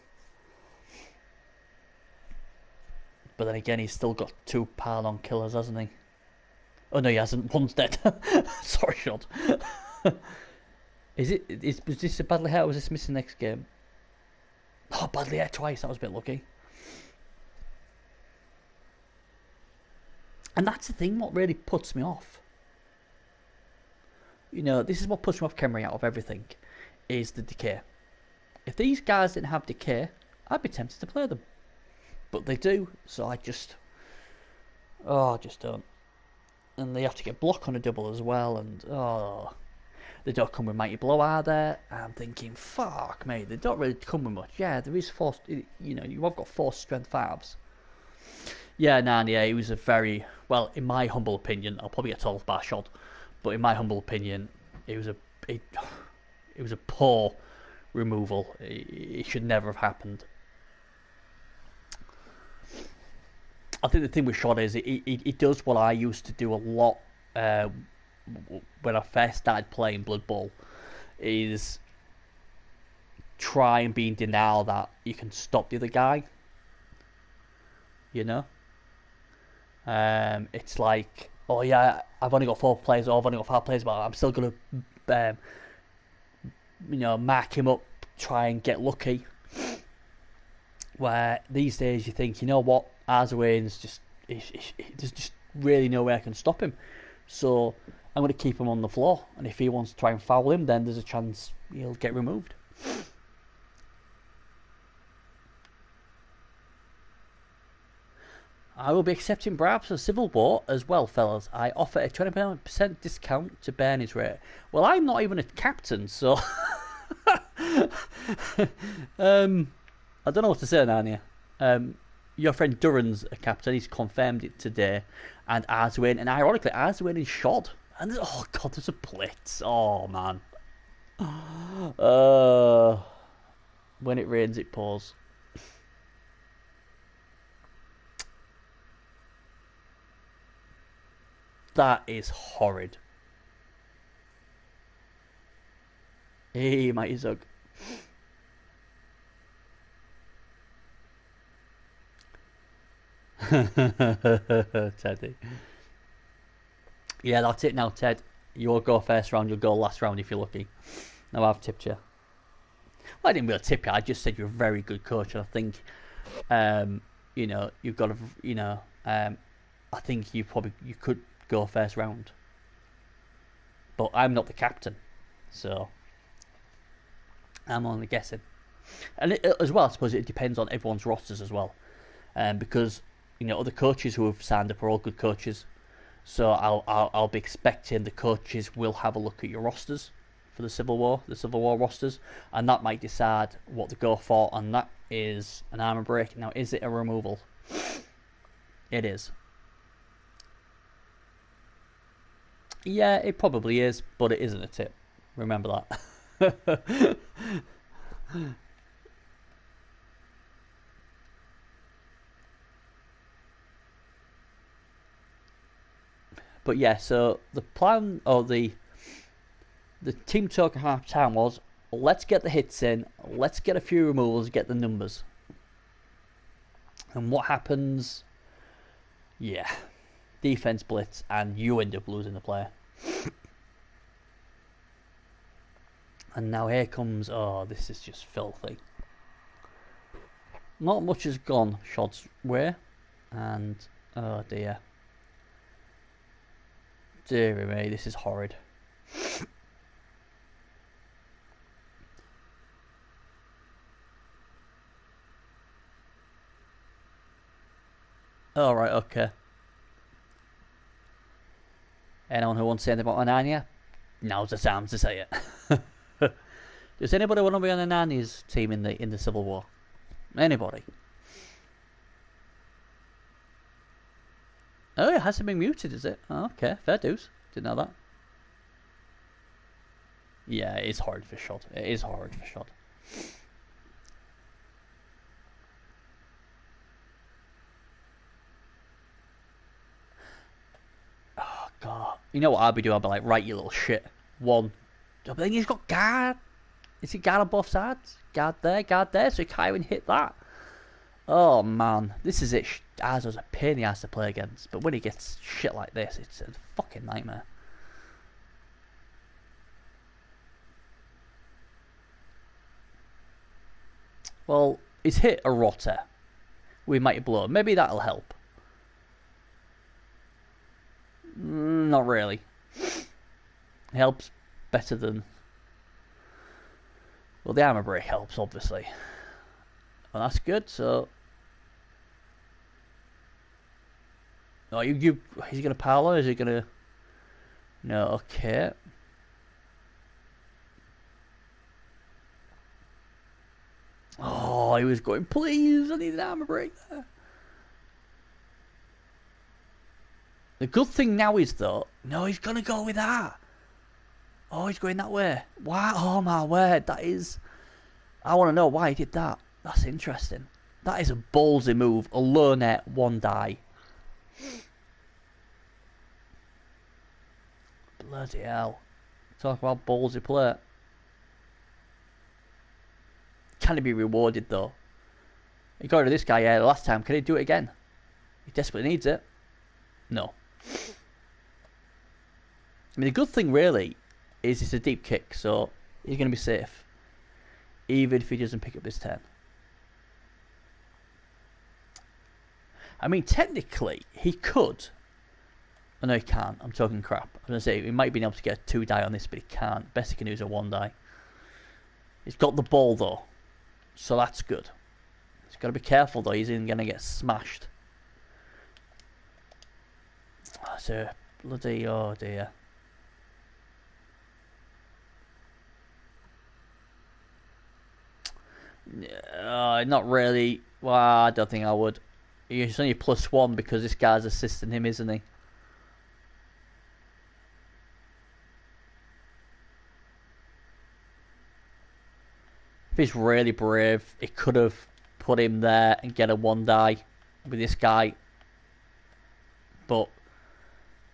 But then again, he's still got 2 pile-on killers, hasn't he? Oh no, he hasn't. One's dead. Sorry, Shod. Was this a badly hurt or was this missing next game? Oh, badly hurt twice. That was a bit lucky. And that's the thing, what really puts me off. You know, this is what puts me off Khemri out of everything, is the decay. If these guys didn't have decay, I'd be tempted to play them. But they do, so I just don't. And they have to get block on a double as well, and they don't come with Mighty Blow, are there? I'm thinking, fuck me, they don't really come with much. Yeah, there is 4, you know, you have got 4 strength 5s. Yeah, yeah, he was a very, well, in my humble opinion, I'll probably get told by Shod, but in my humble opinion, it was a poor removal. It should never have happened. I think the thing with Shod is it does what I used to do a lot when I first started playing Blood Bowl, is try and be in denial that you can stop the other guy. You know? It's like, oh yeah, I've only got 4 players, or I've only got 5 players, but I'm still going to, mark him up, try and get lucky. Where these days you think, you know what, Arzowinner's there's just really no way I can stop him. So I'm going to keep him on the floor, and if he wants to try and foul him, then there's a chance he'll get removed. I will be accepting bribes for Civil War as well, fellas. I offer a 20% discount to Bernie's rate. Well, I'm not even a captain, so I don't know what to say, Narnia. Your friend Duran's a captain. He's confirmed it today. And Arzowinner, and ironically, Arzowinner is shot. And oh god, there's a blitz. Oh man. When it rains, it pours. That is horrid. Hey, Mighty Zug. Teddy. Yeah, that's it now, Ted. You'll go first round, you'll go last round if you're lucky. Now I've tipped you. Well, I didn't really tip you, I just said you're a very good coach, and I think, you've got to, I think you could go first round. but I'm not the captain, so I'm only guessing. And as well, I suppose it depends on everyone's rosters as well, because other coaches who have signed up are all good coaches. So I'll be expecting the coaches will have a look at your rosters for the Civil War rosters, and that might decide what to go for. And that is an armor break. Now, is it a removal? It is. Yeah, it probably is, but it isn't a tip. Remember that. But yeah, so the plan or the team talk at half time was, let's get the hits in, let's get a few removals, get the numbers. And what happens? Yeah, defense blitz, and you end up losing the player. And now here comes, oh, this is just filthy. Not much has gone Shod's way, and oh dear. Dear me, this is horrid. Alright, okay. Anyone who wants to say anything about Anania? Now's the time to say it. Does anybody want to be on Anania's team in the Civil War? Anybody? Oh, it hasn't been muted, is it? Oh, okay, fair dues. Didn't know that. Yeah, it is horrid for Shod. It is horrid for Shod. Oh, God. You know what I'd be doing? I'd be like, right, you little shit. One. But then he's got guard. Is he guard on both sides? Guard there, so he can't even hit that. Oh, man. This is it. Arzo's a pain in the ass to play against. But when he gets shit like this, it's a fucking nightmare. Well, he's hit a rotter with Mighty Blow. Maybe that'll help. Not really. It helps better than... Well, the armor break helps, obviously. Well, that's good, so... Oh, is he going to power? Is he going to... No, okay. Oh, he was going, please, I need an armor break there. The good thing now is, though, no, he's going to go with that. Oh, he's going that way. Wow, oh my word, that is... I want to know why he did that. That's interesting. That is a ballsy move. A low net, one die. Bloody hell. Talk about ballsy play. Can he be rewarded, though? He got rid of this guy the last time. Can he do it again? He desperately needs it. No. I mean, the good thing, really, is it's a deep kick, so he's going to be safe. Even if he doesn't pick up this 10. I mean, technically, he could. Oh, no, he can't. I'm talking crap. I'm going to say he might be able to get a 2 die on this, but he can't. Best he can do is a 1 die. He's got the ball, though. So that's good. He's got to be careful, though. He's even going to get smashed. That's a bloody... Oh, dear. Not really. Well, I don't think I would. He's only +1 because this guy's assisting him, isn't he? If he's really brave, he could have put him there and get a 1 die with this guy. But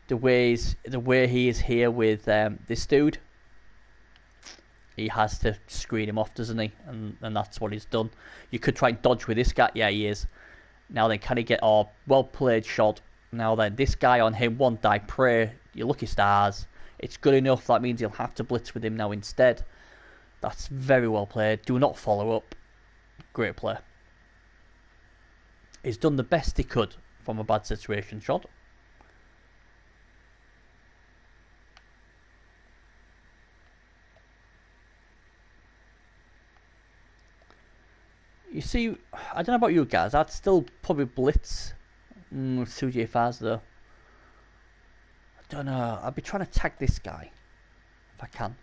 the way he is here with this dude, he has to screen him off, doesn't he? And that's what he's done. You could try and dodge with this guy. Yeah, he is. Now then, can he get... Oh, well played shot. Now then, this guy on him, 1 die. Pray, your lucky stars. It's good enough. That means he'll have to blitz with him now instead. That's very well played. Do not follow up. Great play. He's done the best he could from a bad situation shot. You see, I don't know about you guys. I'd still probably blitz. 2J5s though. I don't know. I'd be trying to tag this guy if I can,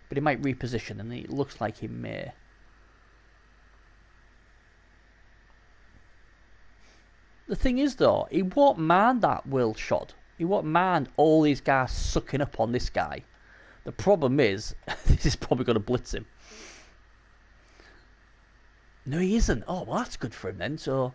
but he might reposition, and it looks like he may. The thing is, though, he won't mind that Will shot. He won't mind all these guys sucking up on this guy. The problem is, this is probably going to blitz him. No, he isn't. Oh, well, that's good for him then. So,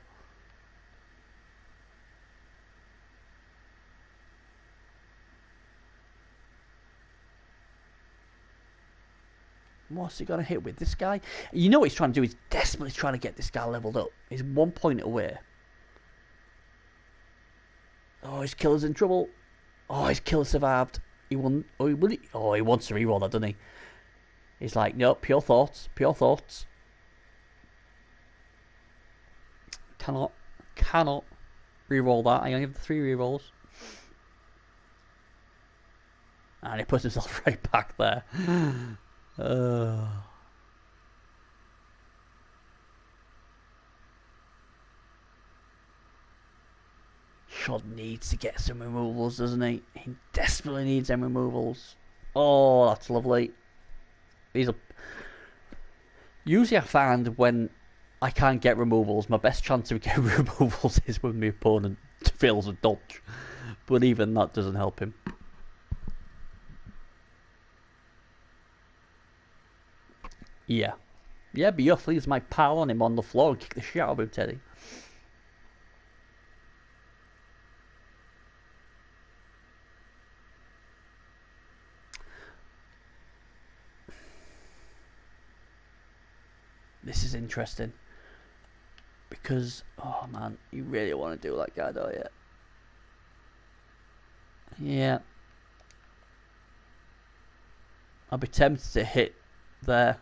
what's he going to hit with? This guy? You know what he's trying to do? He's desperately trying to get this guy leveled up. He's 1 point away. Oh, his killer's in trouble. Oh, his killer survived. He won. Oh, he wants to reroll that, doesn't he? He's like, no, pure thoughts. Pure thoughts. Cannot reroll that. I only have the 3 rerolls. And he puts himself right back there. Shod needs to get some removals, doesn't he? He desperately needs them removals. Oh, that's lovely. Usually I find when I can't get removals, my best chance of getting removals is when my opponent fails a dodge. But even that doesn't help him. Yeah. Yeah, but Yuff leaves my pal on him on the floor and kick the shit out of him, Teddy. This is interesting. Because, oh man, you really want to do that guy, don't you? Yeah. I'll be tempted to hit there.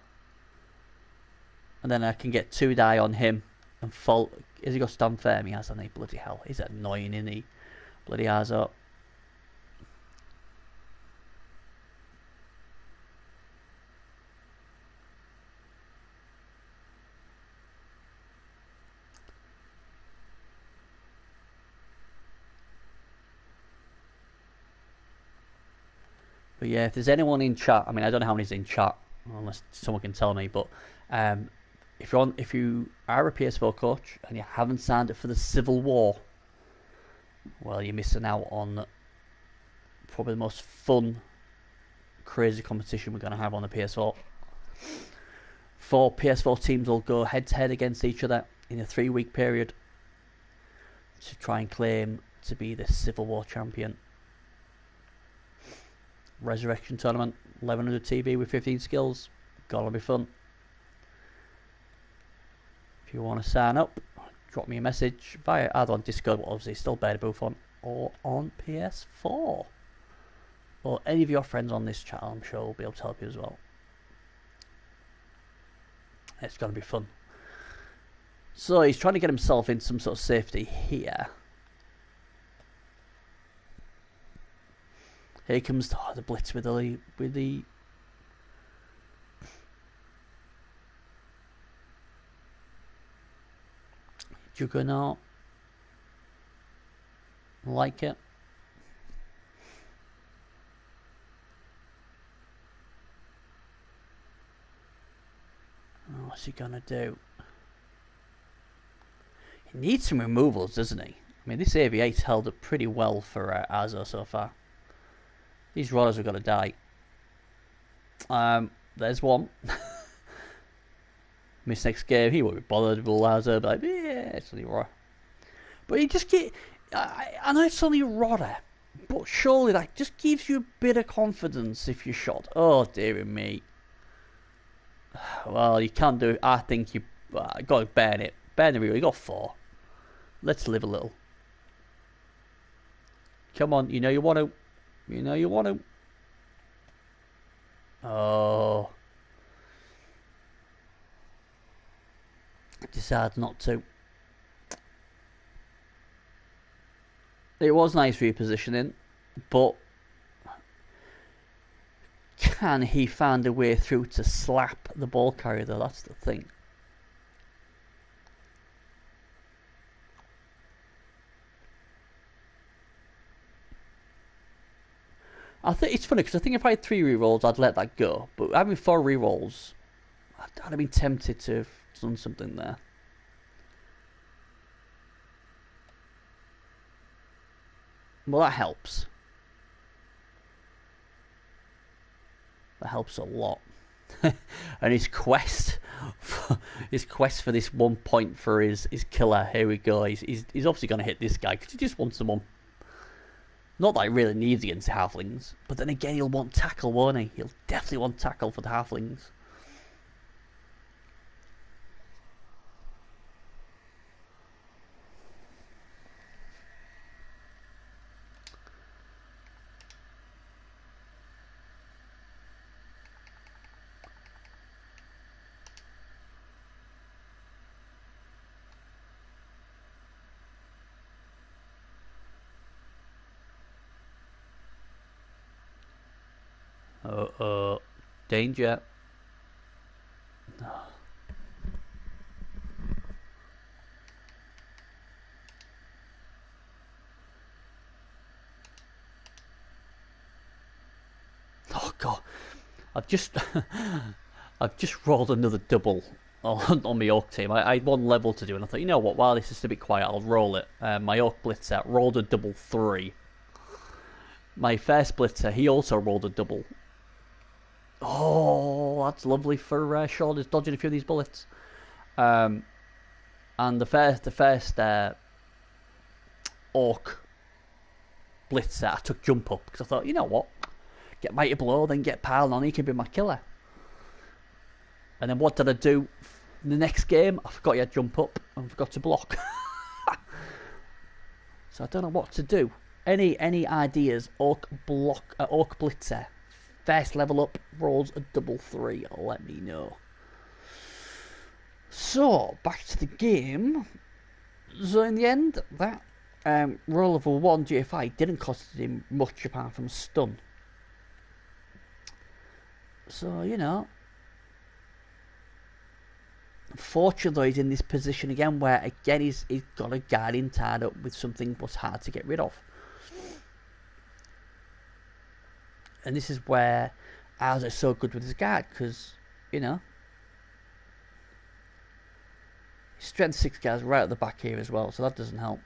And then I can get 2 die on him. And fall. Has he got stand firm? He has, hasn't he? Bloody hell. He's annoying, isn't he? Bloody Arzo. But yeah, if there's anyone in chat, I mean, I don't know how many's in chat, unless someone can tell me. But if you are a PS4 coach and you haven't signed up for the Civil War, well, you're missing out on probably the most fun, crazy competition we're going to have on the PS4. 4 PS4 teams will go head to head against each other in a 3-week period to try and claim to be the Civil War champion. Resurrection tournament, 1100 TV with 15 skills. Gonna be fun. If you want to sign up, drop me a message via either on Discord, but obviously still Bear Booth on, or on PS4. Or any of your friends on this channel, I'm sure will be able to help you as well. It's gonna be fun. So he's trying to get himself in some sort of safety here. Here comes the blitz with the Juggernaut. Like it. What's he gonna do? He needs some removals, doesn't he? I mean, this AV8's held up pretty well for Arzo so far. These rollers are going to die. There's one. Miss next game, he won't be bothered. Will Arzo be like, yeah, it's only raw. But he just get. I know it's only raw, but surely that just gives you a bit of confidence if you shot. Oh dear me. Well, you can't do it. I think you got to burn it. Burn the real. You got 4. Let's live a little. Come on, you know you want to. You know you want to. Oh. Decide not to. It was nice repositioning, but can he find a way through to slap the ball carrier though? That's the thing. I think it's funny because I think if I had 3 rerolls, I'd let that go. But having 4 rerolls, I'd have been tempted to have done something there. Well, that helps. That helps a lot. And his quest, for this 1 point for his killer. Here we go. He's obviously going to hit this guy because he just wants someone. Not that he really needs against the halflings, but then again he'll want tackle, won't he? He'll definitely want tackle for the halflings. Uh-oh. Danger. Oh god. I've just rolled another double on my Orc team. I had 1 level to do and I thought, you know what, while this is a bit quiet, I'll roll it. My Orc Blitzer rolled a double 3. My first Blitzer, he also rolled a double. Oh, that's lovely for shoulders, dodging a few of these bullets. And the first Orc Blitzer, I took jump up because I thought, you know what, get mighty blow, then get piled on. He can be my killer. And then what did I do? In the next game, I forgot he had jump up and forgot to block. So I don't know what to do. Any ideas? Orc Blitzer. First level up, rolls a double 3. Let me know. So, back to the game. So in the end, that roll of a 1 GFI didn't cost him much apart from stun. So, you know. Unfortunately, he's in this position again where, again, he's got a guardian tied up with something that's hard to get rid of. And this is where Arz is so good with his guard, because, you know, his strength 6 guard's right at the back here as well, so that doesn't help.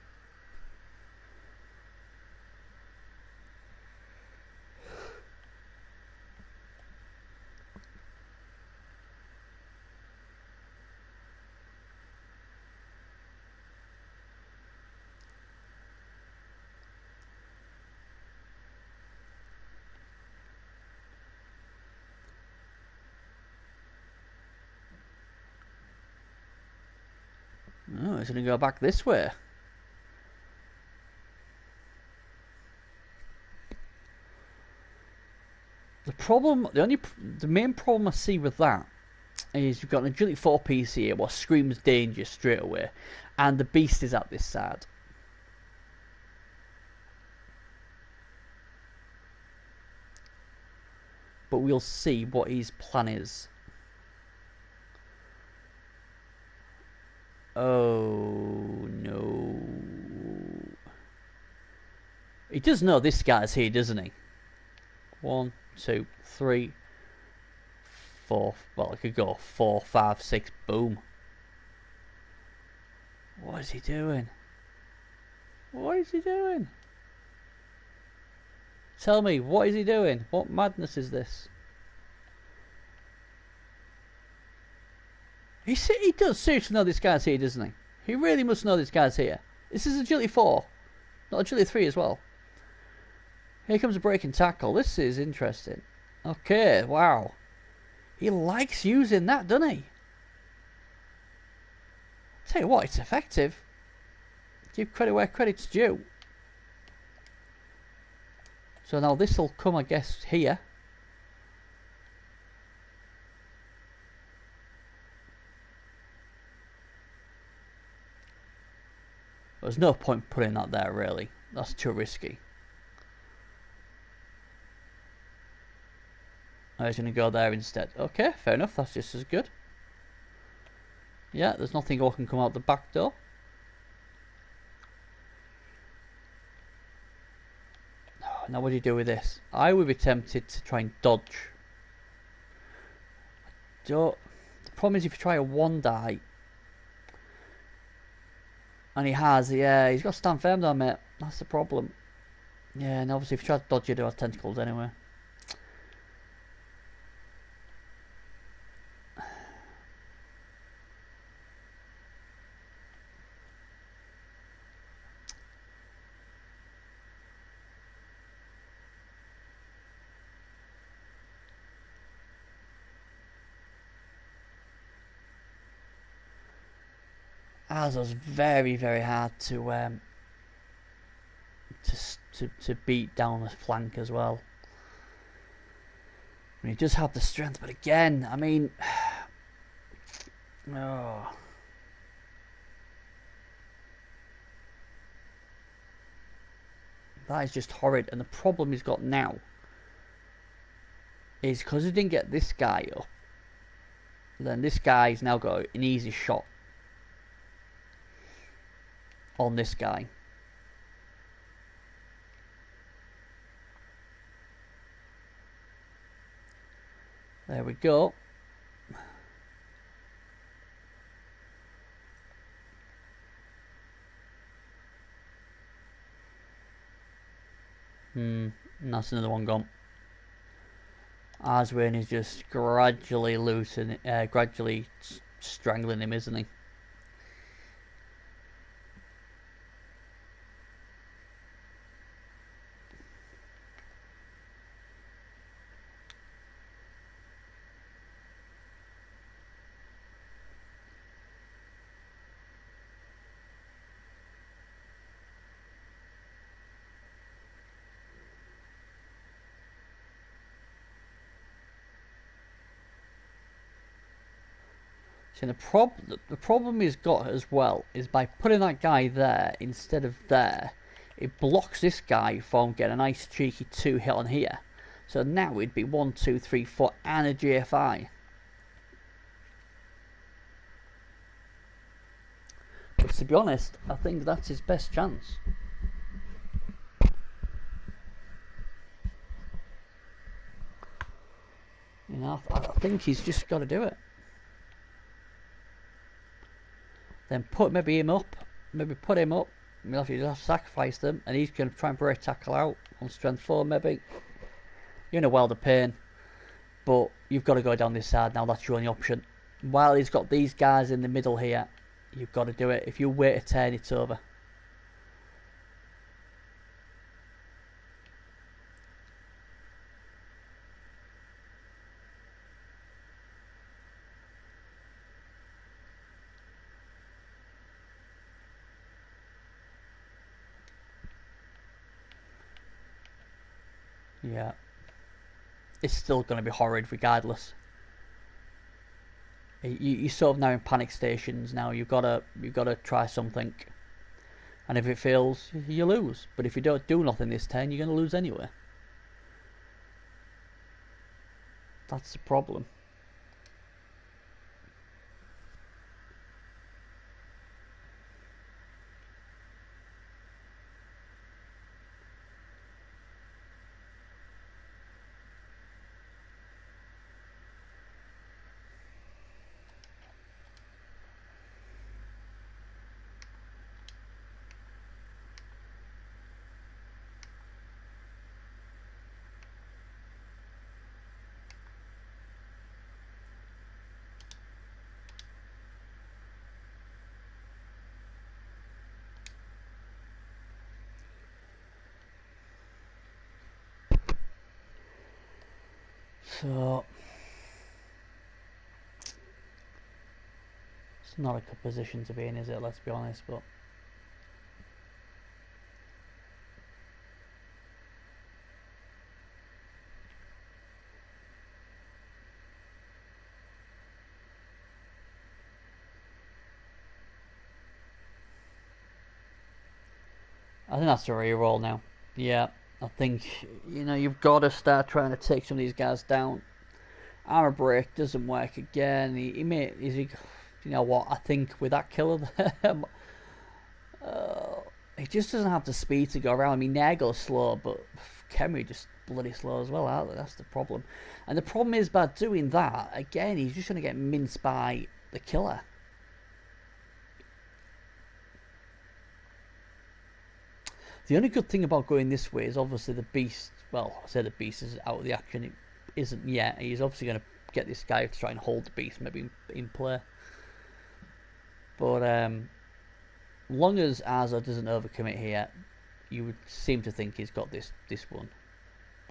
Oh, he's going to go back this way. The main problem I see with that is you've got an agility 4 piece here, what screams danger straight away, and the beast is at this side. But we'll see what his plan is. Oh no. He does know this guy's here, doesn't he? 1, 2, 3, 4. Well, it could go 4, 5, 6. Boom. What is he doing? What is he doing? Tell me, what is he doing? What madness is this? He does seriously know this guy's here, doesn't he? He really must know this guy's here. This is agility 4, not agility 3 as well. Here comes a breaking tackle. This is interesting. Okay, wow. He likes using that, doesn't he? Tell you what, it's effective. Give credit where credit's due. So now this will come, I guess, here. There's no point putting that there, really. That's too risky. I was going to go there instead. Okay, fair enough. That's just as good. Yeah, there's nothing more can come out the back door. Now what do you do with this? I would be tempted to try and dodge. The problem is if you try a 1-die, and he has, yeah, he's got to stand firm though, mate. That's the problem. Yeah, and obviously if you try to dodge, you do have tentacles anyway. Arzo's very, very hard to beat down the flank as well. I mean, he does have the strength, but again, I mean, oh. That is just horrid. And the problem he's got now is because he didn't get this guy up, then this guy's now got an easy shot on this guy. There we go. And that's another one gone. Arzowinner is just gradually gradually strangling him, isn't he? So the problem he's got as well is by putting that guy there instead of there, it blocks this guy from getting a nice cheeky 2 hit on here. So now it'd be 1, 2, 3, 4 and a GFI. But to be honest, I think that's his best chance. You know, I think he's just got to do it. Then maybe put him up. You'll have to sacrifice them, and he's going to try and break tackle out on strength 4 maybe. You're in a world of pain, but you've got to go down this side now. That's your only option. While he's got these guys in the middle here, you've got to do it. If you wait a turn, it's over. Yeah, it's still going to be horrid regardless. You sort of now in panic stations now. You've got to try something, and if it fails, you lose. But if you don't do nothing this turn, you're going to lose anyway. That's the problem. So it's not a good position to be in, is it? Let's be honest, but I think that's a reroll now. Yeah, I think, you know, you've got to start trying to take some of these guys down. Armor break doesn't work again. You know what? I think with that killer there, he just doesn't have the speed to go around. I mean, Nair goes slow, but Kemri just bloody slow as well, aren't they? That's the problem. And the problem is by doing that, again, he's just going to get minced by the killer. The only good thing about going this way is obviously the beast. Well, I say the beast is out of the action. It isn't yet. He's obviously going to get this guy to try and hold the beast, maybe in play. But long as Arzo doesn't overcommit here, you would seem to think he's got this one.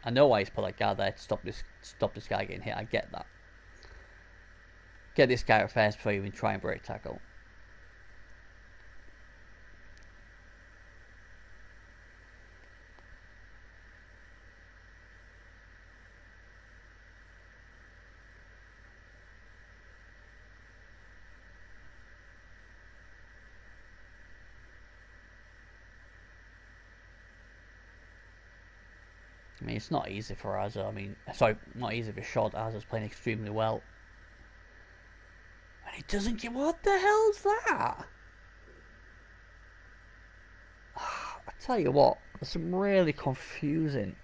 I know why he's put that guy there to stop this guy getting hit. I get that. Get this guy at first before you even try and break tackle. I mean, it's not easy for Arzo. I mean, sorry, not easy for Shod. Arzo's playing extremely well. And he doesn't get... What the hell's that? I tell you what, it's really confusing.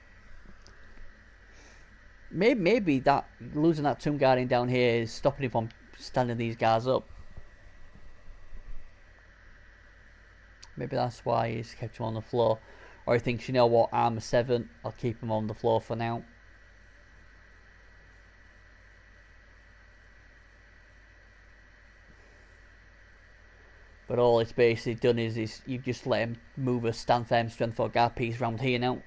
Maybe that losing that Tomb Guardian down here is stopping him from standing these guys up. Maybe that's why he's kept him on the floor. Or he thinks, you know what, I'm a 7, I'll keep him on the floor for now. But all it's basically done is you've just let him move a stand firm strength 4 guard piece around here now.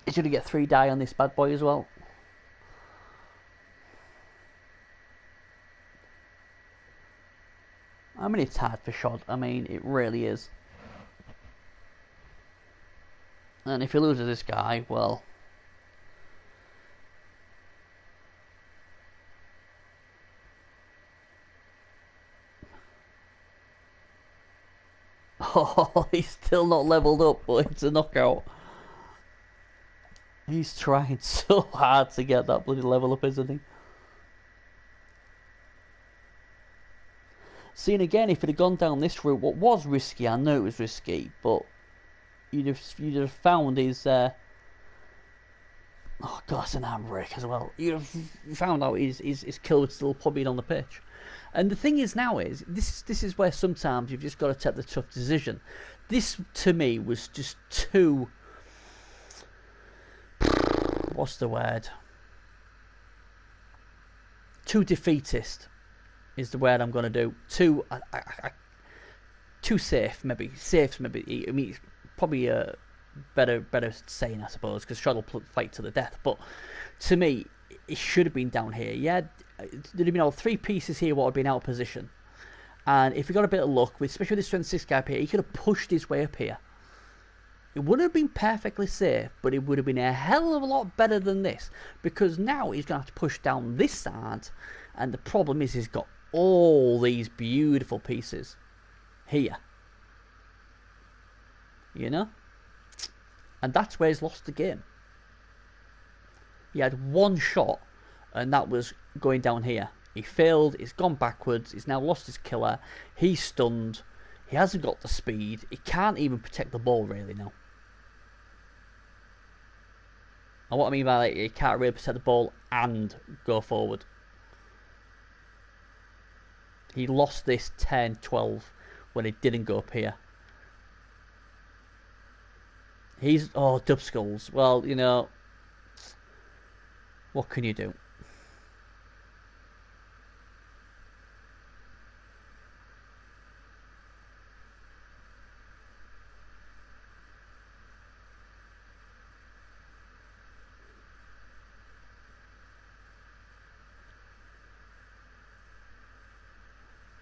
He's going to get 3 die on this bad boy as well. I mean, it's hard for Shod. I mean, it really is. And if he loses this guy, well... Oh, he's still not leveled up, but it's a knockout. He's trying so hard to get that bloody level up, isn't he? Seeing again, if it had gone down this route, what was risky, I know it was risky, but you'd have found his oh god, it's an arm break as well. You'd have found out his kill was still probably on the pitch. And the thing is now is this is where sometimes you've just got to take the tough decision. This to me was just too, what's the word? Too defeatist is the word I'm going to do. Too safe, maybe. Safe's maybe. I mean, it's probably a better saying, I suppose, because Shod will fight to the death. But to me, it should have been down here. Yeah, there'd have been all 3 pieces here what had been out of position. And if he got a bit of luck, especially with this strength 6 guy up here, he could have pushed his way up here. It wouldn't have been perfectly safe, but it would have been a hell of a lot better than this. Because now he's going to have to push down this side. And the problem is he's got all these beautiful pieces here. You know? And that's where he's lost the game. He had 1 shot, and that was going down here. He failed, he's gone backwards, he's now lost his killer, he's stunned, he hasn't got the speed, he can't even protect the ball really now. And what I mean by that, he can't really protect the ball and go forward. He lost this 10-12 when it didn't go up here. He's... Oh, dub skulls. Well, you know... What can you do?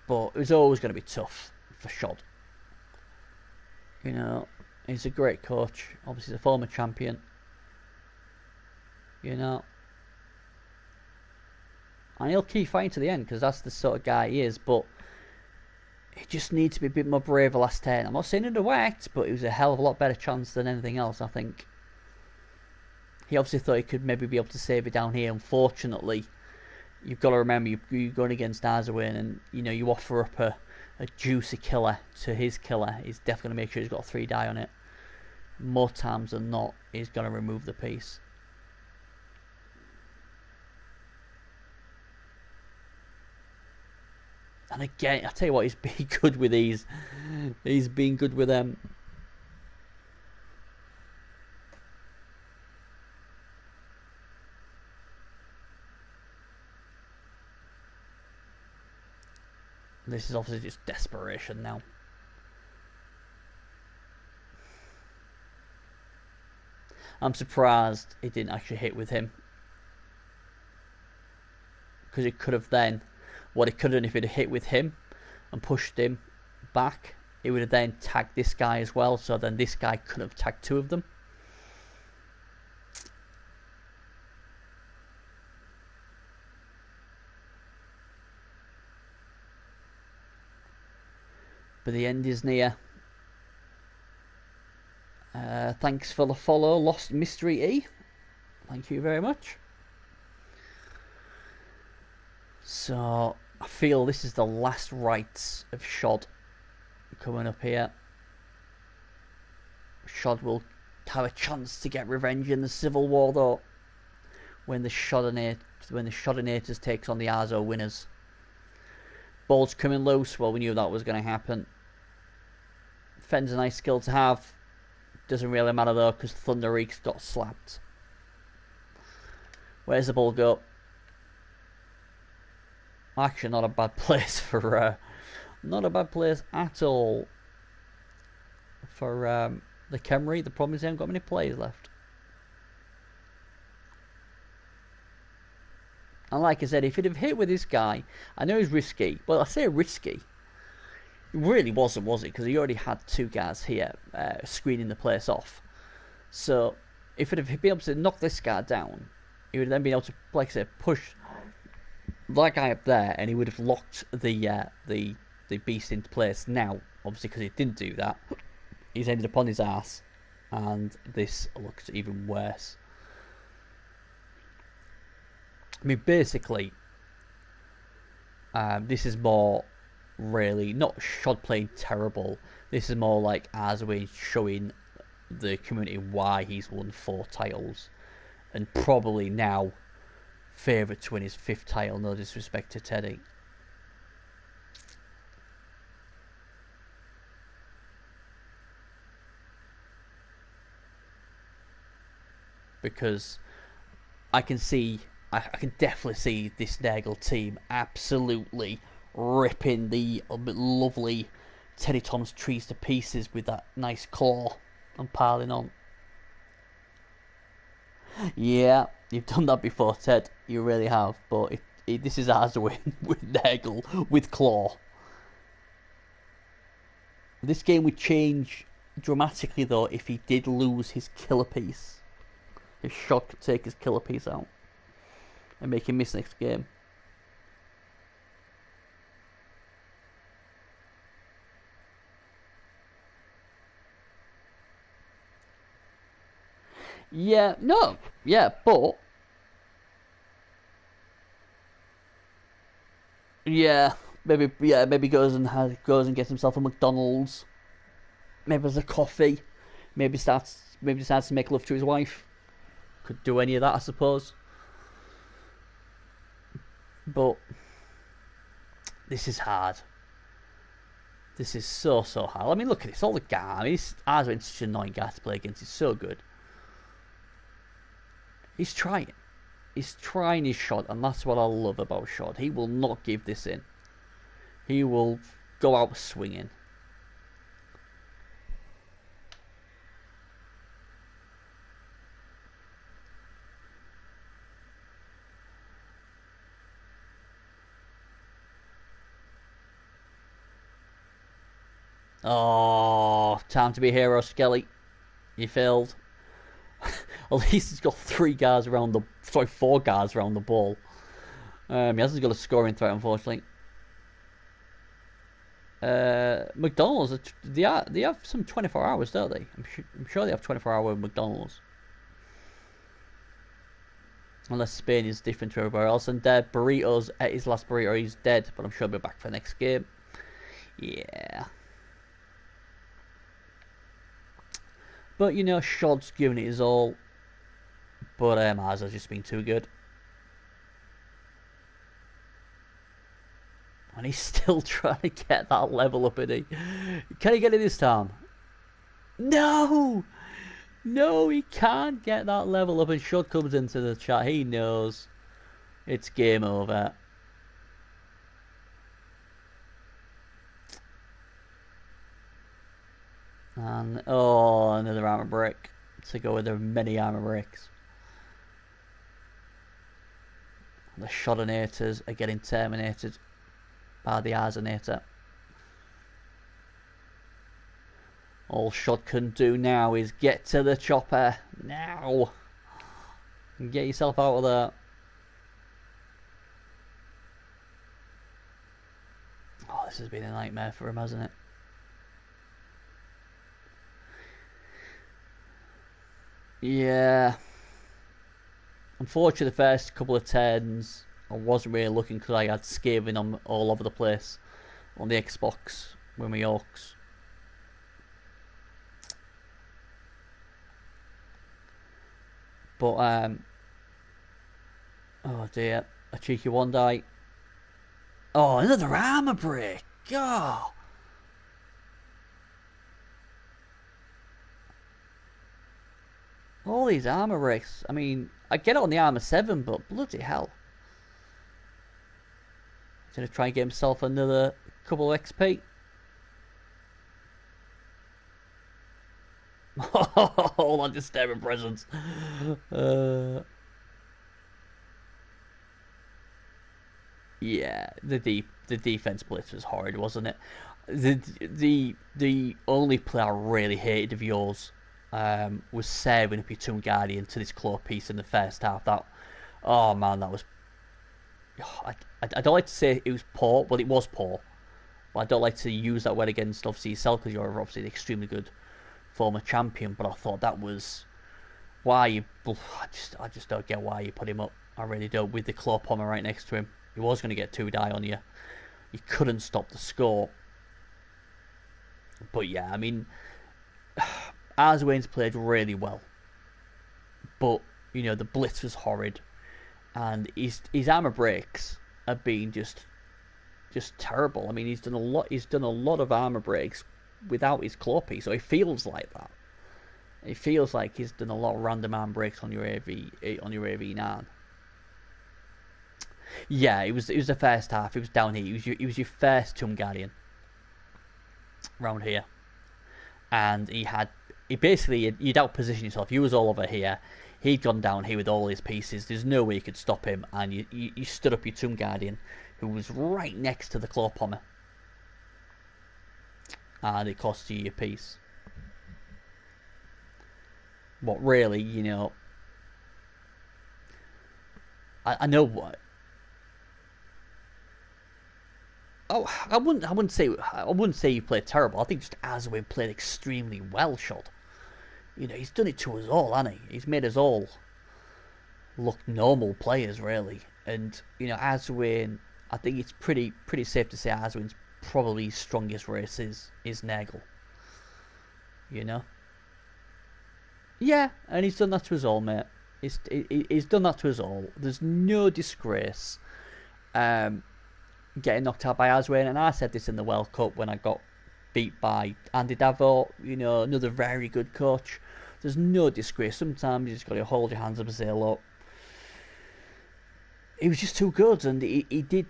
But it was always going to be tough for Shod. You know, he's a great coach. Obviously, he's a former champion. You know. And he'll keep fighting to the end because that's the sort of guy he is. But he just needs to be a bit more brave the last 10. I'm not saying it worked, but it was a hell of a lot better chance than anything else, I think. He obviously thought he could maybe be able to save it down here. Unfortunately, you've got to remember you're going against Arzowinner, and you know you offer up a a juicy killer to his killer, he's definitely going to make sure he's got 3 die on it. More times than not, he's going to remove the piece. And again, I tell you what, he's been good with these. He's been good with them. This is obviously just desperation now. I'm surprised it didn't actually hit with him. Because it could have then... What it could have done if it had hit with him and pushed him back, it would have then tagged this guy as well. So then this guy could have tagged 2 of them. But the end is near. Thanks for the follow, Lost Mystery E. Thank you very much. So, I feel this is the last rites of Schod coming up here. Schod will have a chance to get revenge in the Civil War, though, when the Schodinators takes on the Arzowinners. Ball's coming loose. Well, we knew that was going to happen. Fenn's a nice skill to have. Doesn't really matter though, because Thunderreeks got slapped. Where's the ball go? Actually, not a bad place for... not a bad place at all for the Khemri. The problem is they haven't got many players left. And like I said, if he'd have hit with this guy, I know he's risky. Well, I say risky. It really wasn't, was it? Because he already had 2 guys here screening the place off. So, if he'd have been able to knock this guy down, he would have then been able to, like I said, push that guy up there, and he would have locked the beast into place. Now, obviously, because he didn't do that, he's ended up on his ass, and this looks even worse. I mean, basically, this is more really not Schod playing terrible. This is more like Arzowinner showing the community why he's won 4 titles, and probably now favourite to win his 5th title. No disrespect to Teddy. Because I can definitely see this Nagel team absolutely ripping the lovely Teddy Thomas trees to pieces with that nice claw and piling on. Yeah, you've done that before, Ted. You really have. But this is Arzowinner with Nagel with claw. This game would change dramatically though if he did lose his killer piece. If Schod could take his killer piece out and make him miss next game. Yeah, no, yeah, but maybe goes and gets himself a McDonald's. Maybe has a coffee. Maybe decides to make love to his wife. Could do any of that, I suppose. But this is hard. This is so hard. I mean, look at this. All the guys. I mean, Arzowinner's such an annoying guy to play against. He's so good. He's trying. He's trying his shot, and that's what I love about Schod. He will not give this in. He will go out swinging. Oh, time to be a hero, Skelly. You failed. At least he's got 4 guards around the ball. He hasn't got a scoring threat, unfortunately. McDonald's, they have some 24 hours, don't they? I'm sure they have 24-hour McDonald's. Unless Spain is different to everywhere else. And Burritos ate his last burrito, he's dead, but I'm sure he'll be back for the next game. Yeah. But, you know, Shod's given it his all. But Arz has just been too good. And he's still trying to get that level up, isn't he? Can he get it this time? No! No, he can't get that level up. And Shod comes into the chat. He knows it's game over. And, oh, another armor break to go with the many armor breaks. The Schodinators are getting terminated by the Arzowinner. All Shod can do now is get to the chopper. Now! And get yourself out of there. Oh, this has been a nightmare for him, hasn't it? Yeah. Unfortunately, the first couple of turns, I wasn't really looking because I had Skaven on all over the place on the Xbox with my orcs. But, oh dear, a cheeky one die. Oh, another armor break. Oh. All these armor breaks. I mean, I get it on the armor 7, but bloody hell. He's going to try and get himself another couple of XP. All that disturbing presence. Yeah, the defense blitz was horrid, wasn't it? The only play I really hated of yours was saving up your Tomb Guardian to this claw piece in the first half. That, oh man, that was. I don't like to say it was poor, but it was poor. But I don't like to use that word against obviously yourself because you're obviously an extremely good former champion. But I thought that was why you. I just don't get why you put him up. I really don't. With the claw pommer right next to him, he was going to get 2 die on you. You couldn't stop the score. But yeah, I mean, Arzowinner's played really well, but you know the blitz was horrid, and his armor breaks have been just terrible. I mean, he's done a lot. He's done a lot of armor breaks without his claw piece, so it feels like that. It feels like he's done a lot of random arm breaks on your AV9. Yeah, it was the first half. It was down here. It was your first Tomb Guardian round here, and you'd outpositioned yourself. You was all over here. He'd gone down here with all his pieces. There's no way you could stop him, and you stood up your Tomb Guardian, who was right next to the claw pommer, and it cost you your piece. But really, you know, I know what. Oh, I wouldn't say you played terrible. I think just Arzowinner played extremely well, Shod. You know, he's done it to us all, hasn't he? He's made us all look normal players, really. And you know, Arzowinner, I think it's pretty safe to say Arzowinner's probably his strongest race is Nagel. You know. Yeah, and he's done that to us all, mate. He's done that to us all. There's no disgrace. Getting knocked out by Arzowinner, and I said this in the World Cup when I got beat by Andy Davo, you know, another very good coach. There's no disgrace. Sometimes you just got to hold your hands up and say, look, he was just too good, and he did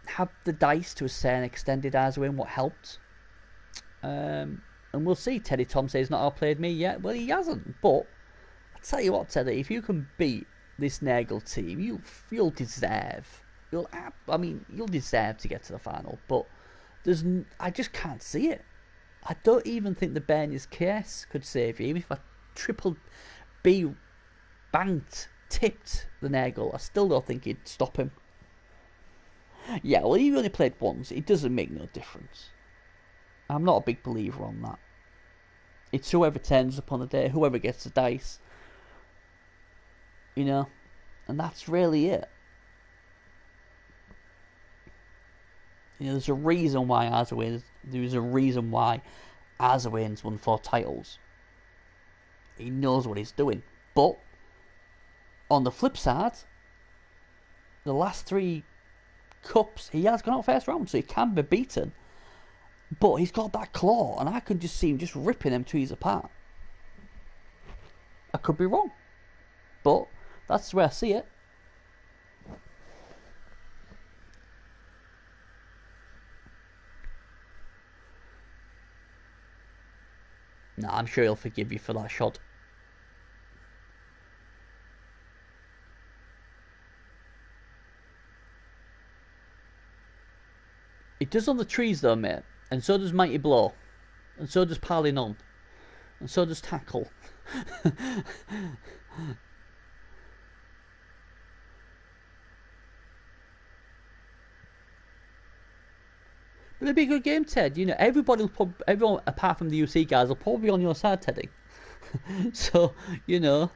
have the dice to a certain extent, did Arzowinner, what helped. And we'll see. Teddy Tom says he's not outplayed me yet. Well, he hasn't, but I tell you what, Teddy, if you can beat this Nagel team, you'll deserve. You'll deserve to get to the final. But I just can't see it. I don't even think the Berniers case could save you. Even if I triple B tipped the Nagel, I still don't think he'd stop him. Yeah, well, he only played once. It doesn't make no difference. I'm not a big believer on that. It's whoever turns up on the day, whoever gets the dice. You know, and that's really it. there's a reason why Arzowinner. There's a reason why Arzowinner's won 4 titles. He knows what he's doing. But on the flip side, the last 3 cups he has gone out first round, so he can be beaten. But he's got that claw, and I could just see him just ripping them trees apart. I could be wrong, but that's the way I see it. Nah, I'm sure he'll forgive you for that shot. It does on the trees though, mate. And so does Mighty Blow. And so does Piling On. And so does Tackle. But it'll be a good game, Ted. You know, everyone apart from the UC guys will probably be on your side, Teddy. So, you know,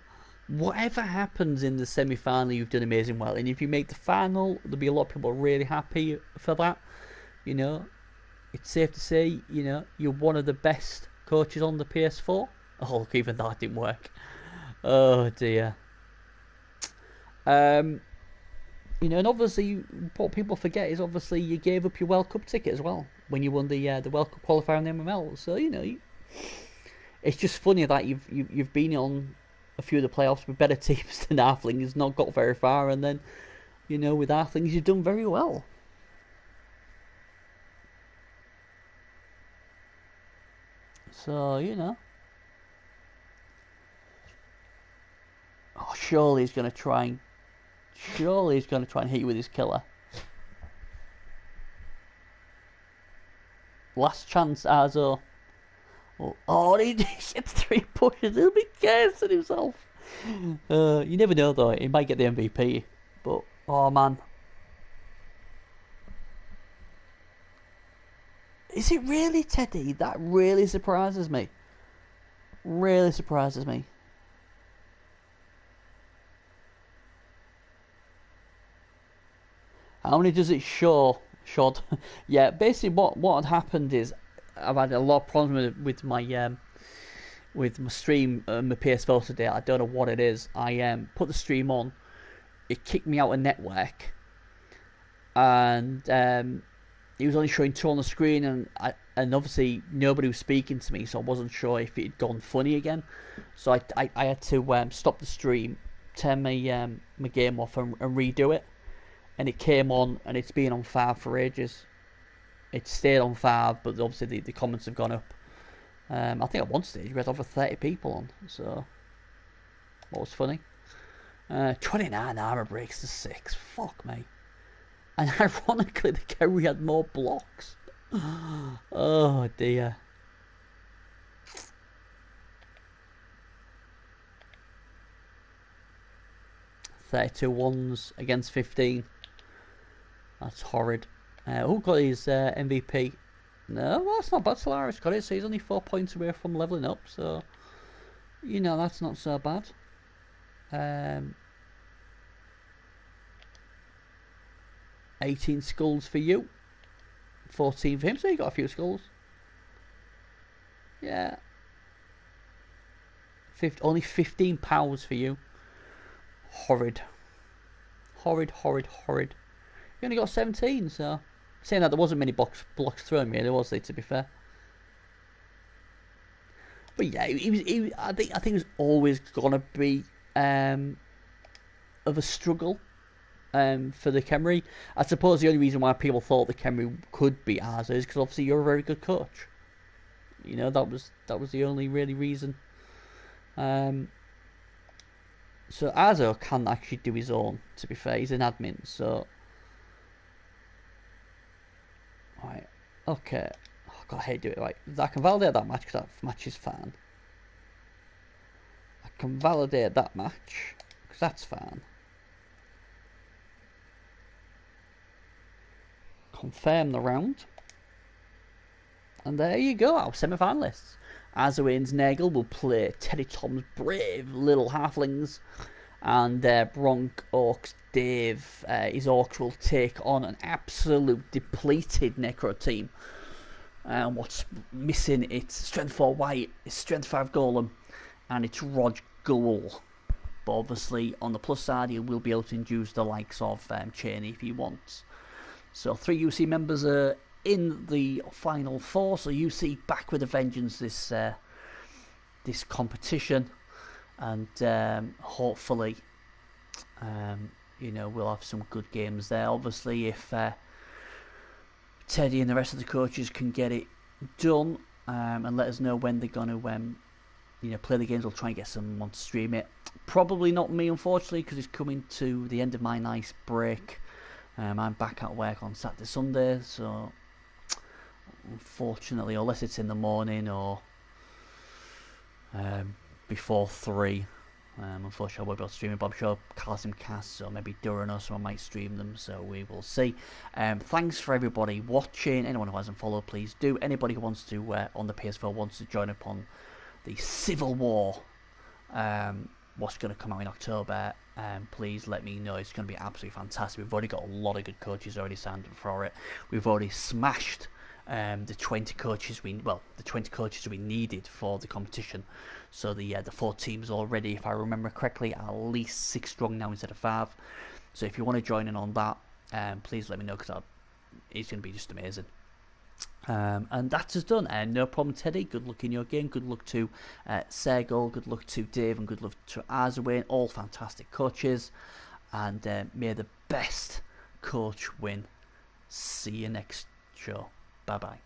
whatever happens in the semi-final, you've done amazing well. And if you make the final, there'll be a lot of people really happy for that. You know, it's safe to say, you know, you're one of the best coaches on the PS4. Oh, look, even that didn't work. Oh dear. You know, and obviously, what people forget is obviously you gave up your World Cup ticket as well when you won the World Cup qualifier in the MML. So you know, it's just funny that you've been on a few of the playoffs with better teams than Halflings, not got very far, and then you know with Halflings you've done very well. So you know, oh, surely he's going to try and hit you with his killer. Last chance, Arzo. Oh, he hits 3 pushes. He'll be cursing himself. You never know, though. He might get the MVP. But, oh, man. Is it really, Teddy? That really surprises me. Really surprises me. How many does it show? Shod. Yeah, basically what had happened is I've had a lot of problems with my stream on my PS4 today. I don't know what it is. I put the stream on, it kicked me out of network, and it was only showing 2 on the screen, and obviously nobody was speaking to me, so I wasn't sure if it had gone funny again. So I had to stop the stream, turn my my game off, and redo it. And it came on, and it's been on 5 for ages. It stayed on 5, but obviously the comments have gone up. I think at one stage we had over 30 people on, so what was funny? 29 armor breaks to 6. Fuck me. And ironically, the Kerry had more blocks. Oh dear. $32 ones against 15. That's horrid. Who got his MVP? No, well, that's not bad. Solaris got it, so he's only 4 points away from leveling up. So, you know, that's not so bad. 18 skulls for you. 14 for him, so you got a few skulls. Yeah. Only 15 pounds for you. Horrid. Horrid, horrid, horrid. You only got 17, so... Saying that, there wasn't many blocks thrown really, was there, to be fair? But yeah, I think it was always gonna be of a struggle for the Khemri. I suppose the only reason why people thought the Khemri could beat Arzo is because obviously you're a very good coach. You know, that was the only really reason. So Arzo can actually do his own, to be fair. He's an admin, so... Right, okay. Oh, God, I hate doing it. Right, I can validate that match because that match is fine. I can validate that match because that's fine. Confirm the round. And there you go, our semi-finalists. Arzowinner's Nagel will play Teddy Tom's brave little halflings. and Bronk Orcs Dave, his Orcs will take on an absolute depleted Necro team. And what's missing? It's Strength 4 White, it's Strength 5 Golem, and it's Rog Ghoul. But obviously, on the plus side, he will be able to induce the likes of Cheney if he wants. So 3 UC members are in the final 4. So UC back with a vengeance this competition, and hopefully, we'll have some good games there. Obviously, if Teddy and the rest of the coaches can get it done and let us know when they're going to play the games, we'll try and get someone to stream it. Probably not me, unfortunately, because it's coming to the end of my nice break. I'm back at work on Saturday, Sunday, so unfortunately, unless it's in the morning or before 3, unfortunately I won't be able to stream it, but I'm sure Carson casts or maybe Duran or someone might stream them, so we will see. Thanks for everybody watching. Anyone who hasn't followed, please do. Anybody who wants to on the PS4 wants to join up on the Civil War, what's going to come out in October, please let me know. It's going to be absolutely fantastic. We've already got a lot of good coaches already signed up for it. We've already smashed the 20 coaches we needed for the competition. So the 4 teams already, if I remember correctly, are at least 6 strong now instead of 5. So if you want to join in on that, please let me know, because it's going to be just amazing. And that's us done. No problem, Teddy. Good luck in your game. Good luck to Sergol. Good luck to Dave, and good luck to Arzowinner. All fantastic coaches. And may the best coach win. See you next show. Bye bye.